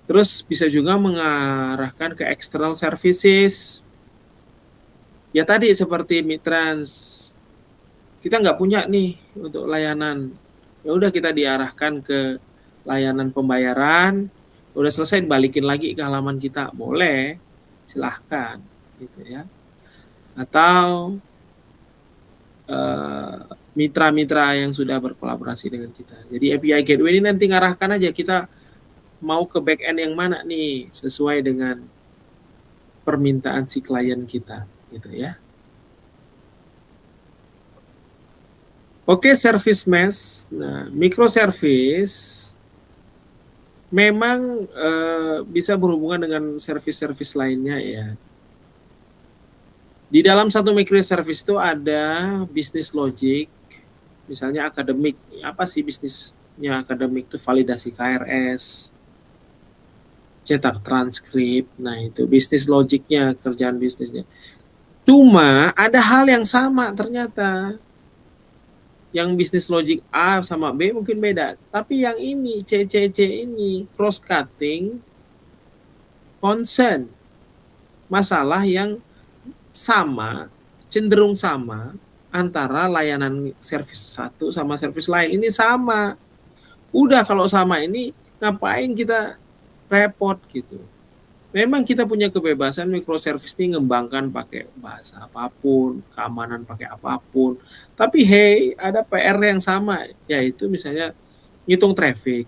Terus bisa juga mengarahkan ke external services. Ya tadi seperti Mitrans. Kita nggak punya nih untuk layanan. Ya udah kita diarahkan ke layanan pembayaran. Udah selesai balikin lagi ke halaman kita. Boleh, silahkan gitu ya. Atau mitra-mitra yang sudah berkolaborasi dengan kita. Jadi API gateway ini nanti ngarahkan aja kita mau ke back end yang mana nih sesuai dengan permintaan si klien kita gitu ya. Oke, service mesh. Nah, microservice memang bisa berhubungan dengan service-service lainnya ya. Di dalam satu microservice itu ada business logic, misalnya akademik. Apa sih bisnisnya akademik itu? Validasi KRS, cetak transkrip. Nah, itu bisnis logiknya, kerjaan bisnisnya. Cuma ada hal yang sama ternyata. Yang bisnis logic A sama B mungkin beda. Tapi yang ini, CCC ini, cross cutting, concern. Masalah yang sama, cenderung sama, antara layanan service satu sama service lain. Ini sama. Udah kalau sama ini, ngapain kita repot gitu. Memang kita punya kebebasan microservice ini ngembangkan pakai bahasa apapun, keamanan pakai apapun. Tapi hey, ada PR yang sama, yaitu misalnya ngitung traffic,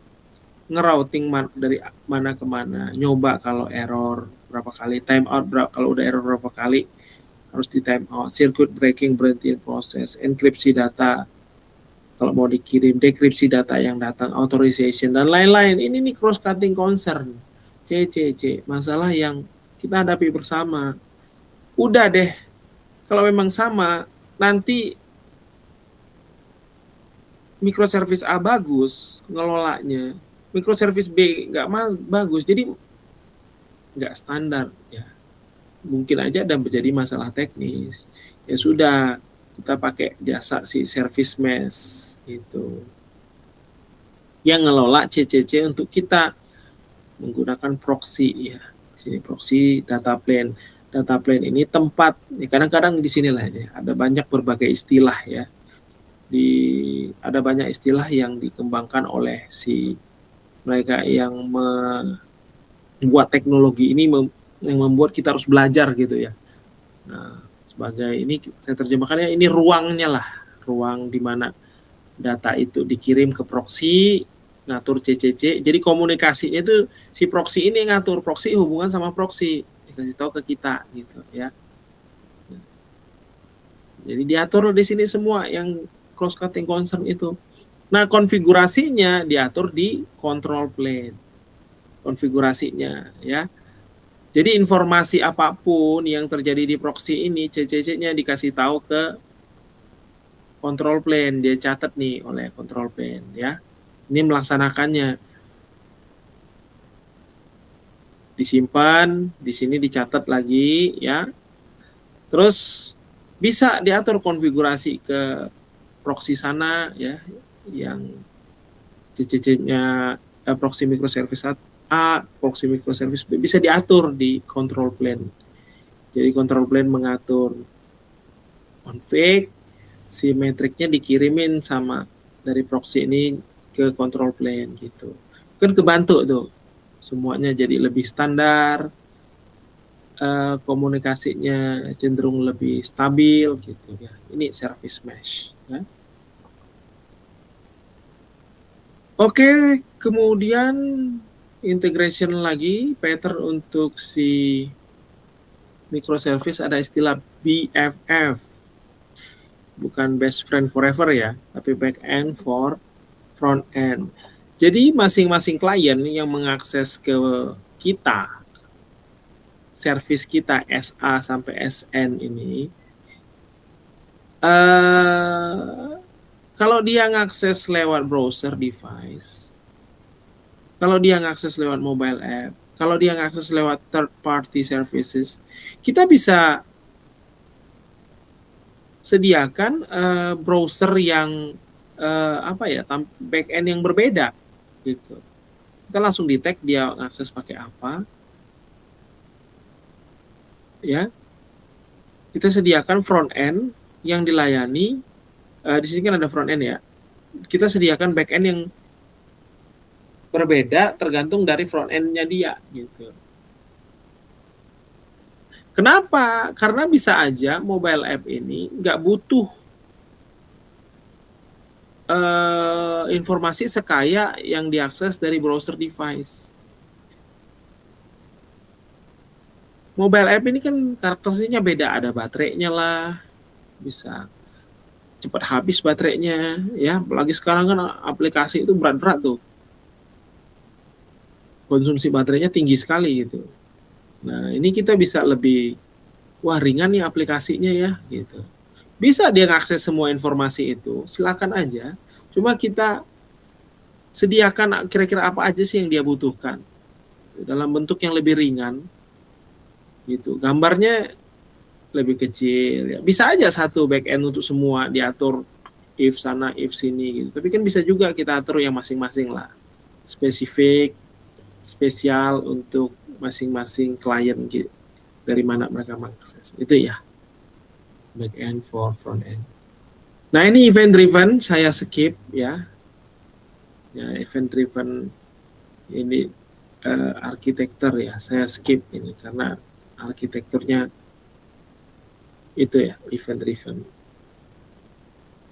ngerouting dari mana ke mana, nyoba kalau error berapa kali, time out kalau udah error berapa kali harus di time out, circuit breaking berhentiin proses, enkripsi data. Kalau mau dikirim, dekripsi data yang datang, authorization, dan lain-lain. Ini nih cross-cutting concern. C. Masalah yang kita hadapi bersama. Udah deh, kalau memang sama, nanti microservice A bagus ngelolanya, microservice B nggak bagus, jadi nggak standar ya. Mungkin aja ada menjadi masalah teknis. Ya sudah, kita pakai jasa si service mesh itu yang ngelola CCC untuk kita menggunakan proxy ya. Sini proxy data plane. Data plane ini tempat, ya kadang-kadang di sinilah ya, ada banyak berbagai istilah ya. Ada banyak istilah yang dikembangkan oleh si mereka yang membuat teknologi ini yang membuat kita harus belajar gitu ya. Nah, sebagai ini saya terjemahkannya ini ruangnya lah, ruang di mana data itu dikirim ke proxy, ngatur CCC. Jadi komunikasinya itu si proxy ini ngatur, proxy hubungan sama proxy, dikasih tahu ke kita gitu ya. Jadi diatur di sini semua yang cross cutting concern itu. Nah, konfigurasinya diatur di control plane. Konfigurasinya ya. Jadi informasi apapun yang terjadi di proxy ini, CCC-nya dikasih tahu ke control plane, dia catat nih oleh control plane ya. Ini melaksanakannya. Disimpan, di sini dicatat lagi ya. Terus bisa diatur konfigurasi ke proxy sana ya, yang CCC-nya proxy microservice A, proxy microservice B, bisa diatur di control plane. Jadi control plane mengatur config, si metriknya dikirimin sama dari proxy ini ke control plane gitu. Kan kebantu tuh, semuanya jadi lebih standar, komunikasinya cenderung lebih stabil gitu ya. Ini service mesh ya. Oke, kemudian integration lagi, pattern untuk si microservice ada istilah BFF. Bukan best friend forever ya, tapi back end for front end. Jadi masing-masing klien yang mengakses ke kita, service kita SA sampai SN ini, kalau dia ngakses lewat browser device, kalau dia ngakses lewat mobile app, kalau dia ngakses lewat third party services, kita bisa sediakan browser yang backend yang berbeda gitu. Kita langsung detect dia ngakses pakai apa, ya. Kita sediakan front end yang dilayani. Di sini kan ada front end ya. Kita sediakan back end yang berbeda tergantung dari front end-nya dia gitu. Kenapa? Karena bisa aja mobile app ini nggak butuh informasi sekaya yang diakses dari browser device. Mobile app ini kan karakteristiknya beda, ada baterainya lah, bisa cepat habis baterainya ya, apalagi sekarang kan aplikasi itu berat-berat tuh, konsumsi baterainya tinggi sekali gitu. Nah ini kita bisa lebih ringan nih aplikasinya ya gitu, bisa dia ngakses semua informasi itu, silakan aja, cuma kita sediakan kira-kira apa aja sih yang dia butuhkan dalam bentuk yang lebih ringan gitu, gambarnya lebih kecil ya. Bisa aja satu backend untuk semua diatur, if sana if sini gitu, tapi kan bisa juga kita atur yang masing-masing lah, spesifik spesial untuk masing-masing klien gitu, dari mana mereka mengakses itu ya, backend for front end. Nah ini event driven saya skip ya, event driven ini arsitektur ya, saya skip ini karena arsitekturnya itu ya, event driven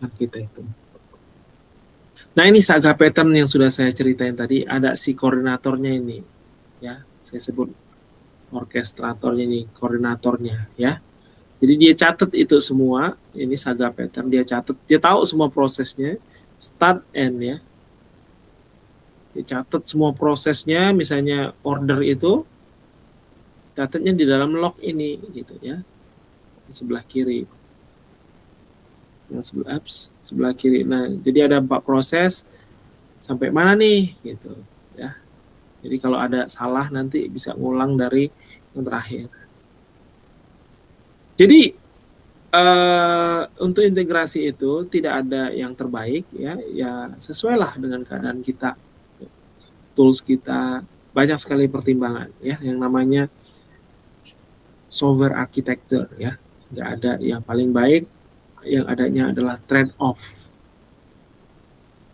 arsitektur. Nah ini saga pattern yang sudah saya ceritain tadi, ada si koordinatornya ini ya, saya sebut orkestratornya ini, koordinatornya ya. Jadi dia catat itu semua, ini saga pattern, dia catat, dia tahu semua prosesnya, start end ya. Dicatat semua prosesnya, misalnya order itu catatnya di dalam log ini gitu ya. Di sebelah kiri. Yang sebelah kiri. Nah, jadi ada 4 proses sampai mana nih gitu ya. Jadi kalau ada salah nanti bisa ngulang dari yang terakhir. Jadi untuk integrasi itu tidak ada yang terbaik ya, sesuailah dengan keadaan kita, tools kita, banyak sekali pertimbangan ya, yang namanya software architecture ya, nggak ada yang paling baik, yang adanya adalah trade off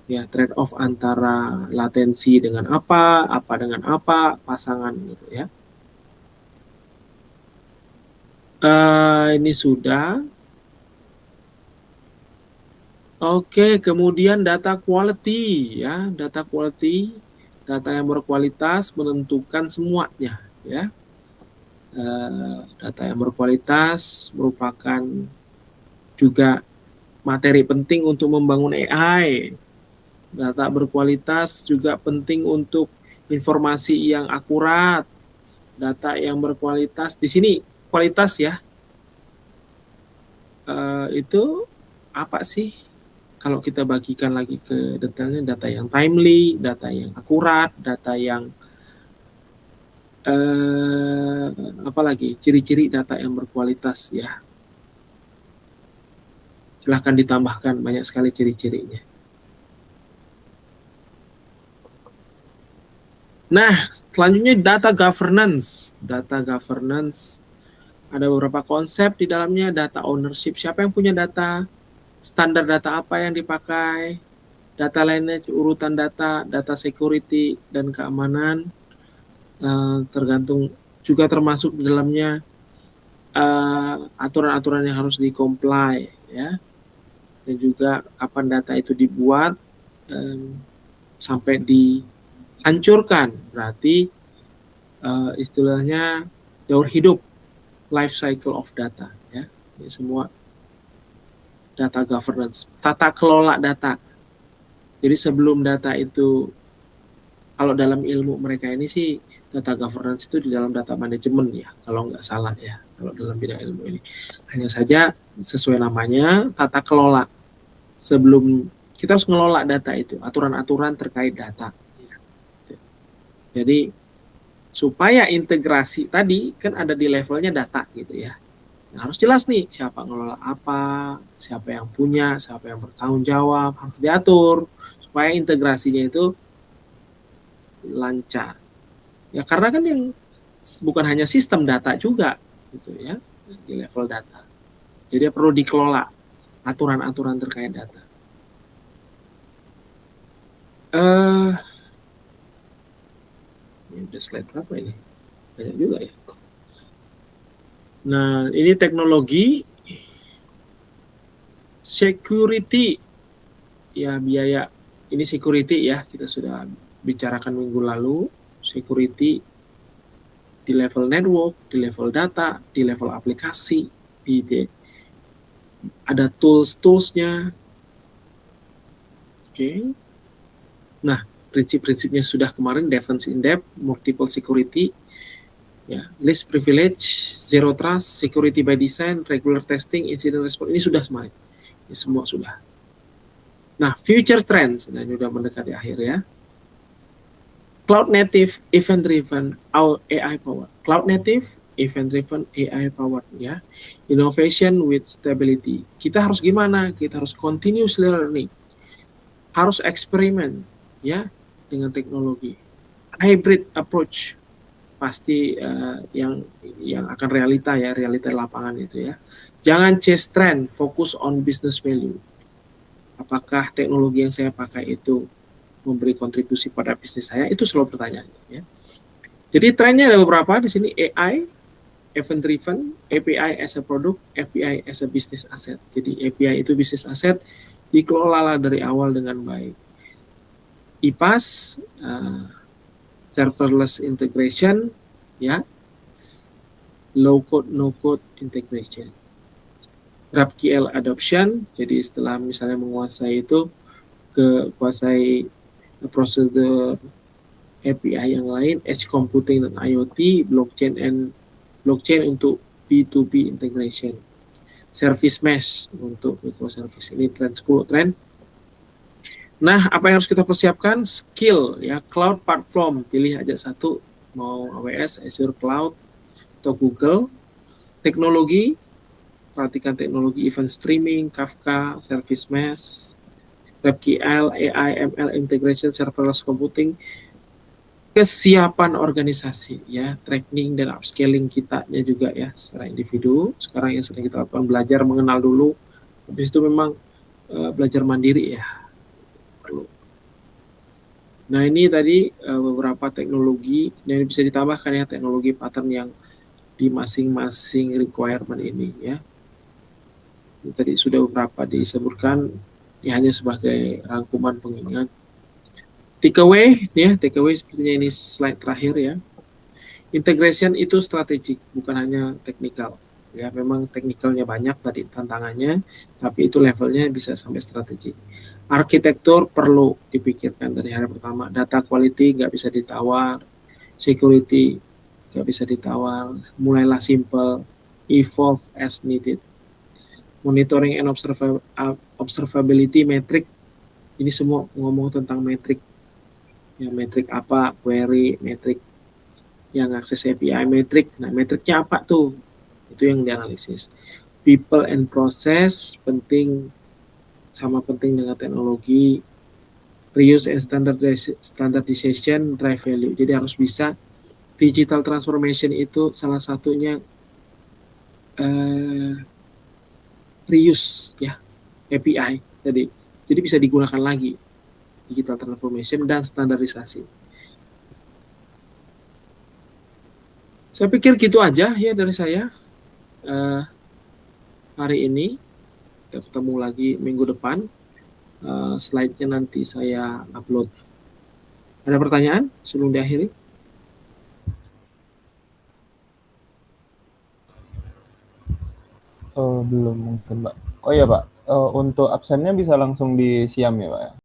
ya, trade off antara latensi dengan apa dengan apa, pasangan gitu ya. Ini sudah. Oke, kemudian data quality ya, data quality, data yang berkualitas menentukan semuanya ya. Data yang berkualitas merupakan juga materi penting untuk membangun AI. Data berkualitas juga penting untuk informasi yang akurat. Data yang berkualitas di sini kualitas ya. Itu apa sih? Kalau kita bagikan lagi ke detailnya, data yang timely, data yang akurat, data yang apalagi ciri-ciri data yang berkualitas ya. Silahkan ditambahkan, banyak sekali ciri-cirinya. Nah, selanjutnya data governance. Data governance ada beberapa konsep di dalamnya. Data ownership, siapa yang punya data, standar data apa yang dipakai, data lineage, urutan data, data security dan keamanan, tergantung juga termasuk di dalamnya aturan-aturan yang harus di-comply ya, dan juga kapan data itu dibuat sampai dihancurkan, berarti istilahnya daur hidup, life cycle of data ya. Ini semua data governance, tata kelola data. Jadi sebelum data itu, kalau dalam ilmu mereka ini sih data governance itu di dalam data manajemen ya, kalau nggak salah ya, kalau dalam bidang ilmu ini. Hanya saja sesuai namanya tata kelola. Sebelum kita harus ngelola data itu, aturan-aturan terkait data. Jadi supaya integrasi tadi kan ada di levelnya data gitu ya. Nah, harus jelas nih siapa ngelola apa, siapa yang punya, siapa yang bertanggung jawab, harus diatur supaya integrasinya itu lancar. Ya karena kan yang bukan hanya sistem data juga gitu ya, di level data. Jadi perlu dikelola aturan-aturan terkait data. Ini udah slide berapa ini? Banyak juga ya. Nah, ini teknologi security. Ya, biaya. Ini security ya, kita sudah bicarakan minggu lalu. Security di level network, di level data, di level aplikasi, ada tools-toolsnya. Oke. Nah, prinsip-prinsipnya sudah kemarin, defense in depth, multiple security, ya, least privilege, zero trust, security by design, regular testing, incident response, ini sudah semuanya. Ini semua sudah. Nah, future trends, nah ini sudah mendekati akhir ya. Cloud native, event driven, AI power. Cloud native, event driven, AI power ya. Innovation with stability. Kita harus gimana? Kita harus continuous learning. Harus eksperimen ya dengan teknologi. Hybrid approach pasti yang akan realita ya, realita lapangan itu ya. Jangan chase trend, fokus on business value. Apakah teknologi yang saya pakai itu memberi kontribusi pada bisnis saya? Itu selalu pertanyaannya ya. Jadi trennya ada beberapa di sini, AI, event driven, API as a product, API as a business asset. Jadi API itu business asset, dikelola dari awal dengan baik. IPaaS, serverless integration, ya, low code no code integration. GraphQL adoption, jadi setelah misalnya menguasai itu, kuasai prosedur API yang lain, edge computing dan IoT, blockchain untuk B2B integration, service mesh untuk microservice. Ini tren 10 tren. Nah, apa yang harus kita persiapkan? Skill ya, cloud platform, pilih aja satu, mau AWS, Azure Cloud atau Google. Teknologi, perhatikan teknologi event streaming, Kafka, service mesh, WebGL, AI, ML integration, serverless computing. Kesiapan organisasi ya, training dan upscaling kitanya juga ya secara individu. Sekarang yang sering kita lakukan belajar mengenal dulu, habis itu memang belajar mandiri ya perlu. Nah ini tadi beberapa teknologi, dan bisa ditambahkan ya teknologi pattern yang di masing-masing requirement ini ya. Ini tadi sudah beberapa disebutkan, ya hanya sebagai rangkuman pengingat. Takeaway ya, takeaway sepertinya ini slide terakhir ya. Integration itu strategik, bukan hanya teknikal. Ya, memang teknikalnya banyak tadi tantangannya, tapi itu levelnya bisa sampai strategik. Arsitektur perlu dipikirkan dari hari pertama. Data quality nggak bisa ditawar, security nggak bisa ditawar. Mulailah simple, evolve as needed. Monitoring and observability metric, ini semua ngomong tentang metrik. Ya, metrik apa, query, metrik yang akses API metrik. Nah, metriknya apa tuh? Itu yang dianalisis. People and process penting, sama penting dengan teknologi. Reuse and standardization drive value. Jadi harus bisa, digital transformation itu salah satunya reuse ya, API tadi. Jadi bisa digunakan lagi digital transformation dan standarisasi. Saya pikir gitu aja ya dari saya hari ini. Kita ketemu lagi minggu depan. Slide-nya nanti saya upload. Ada pertanyaan sebelum diakhiri? Belum mungkin, Pak. Oh iya, Pak. Untuk absennya bisa langsung di Siam ya, Pak?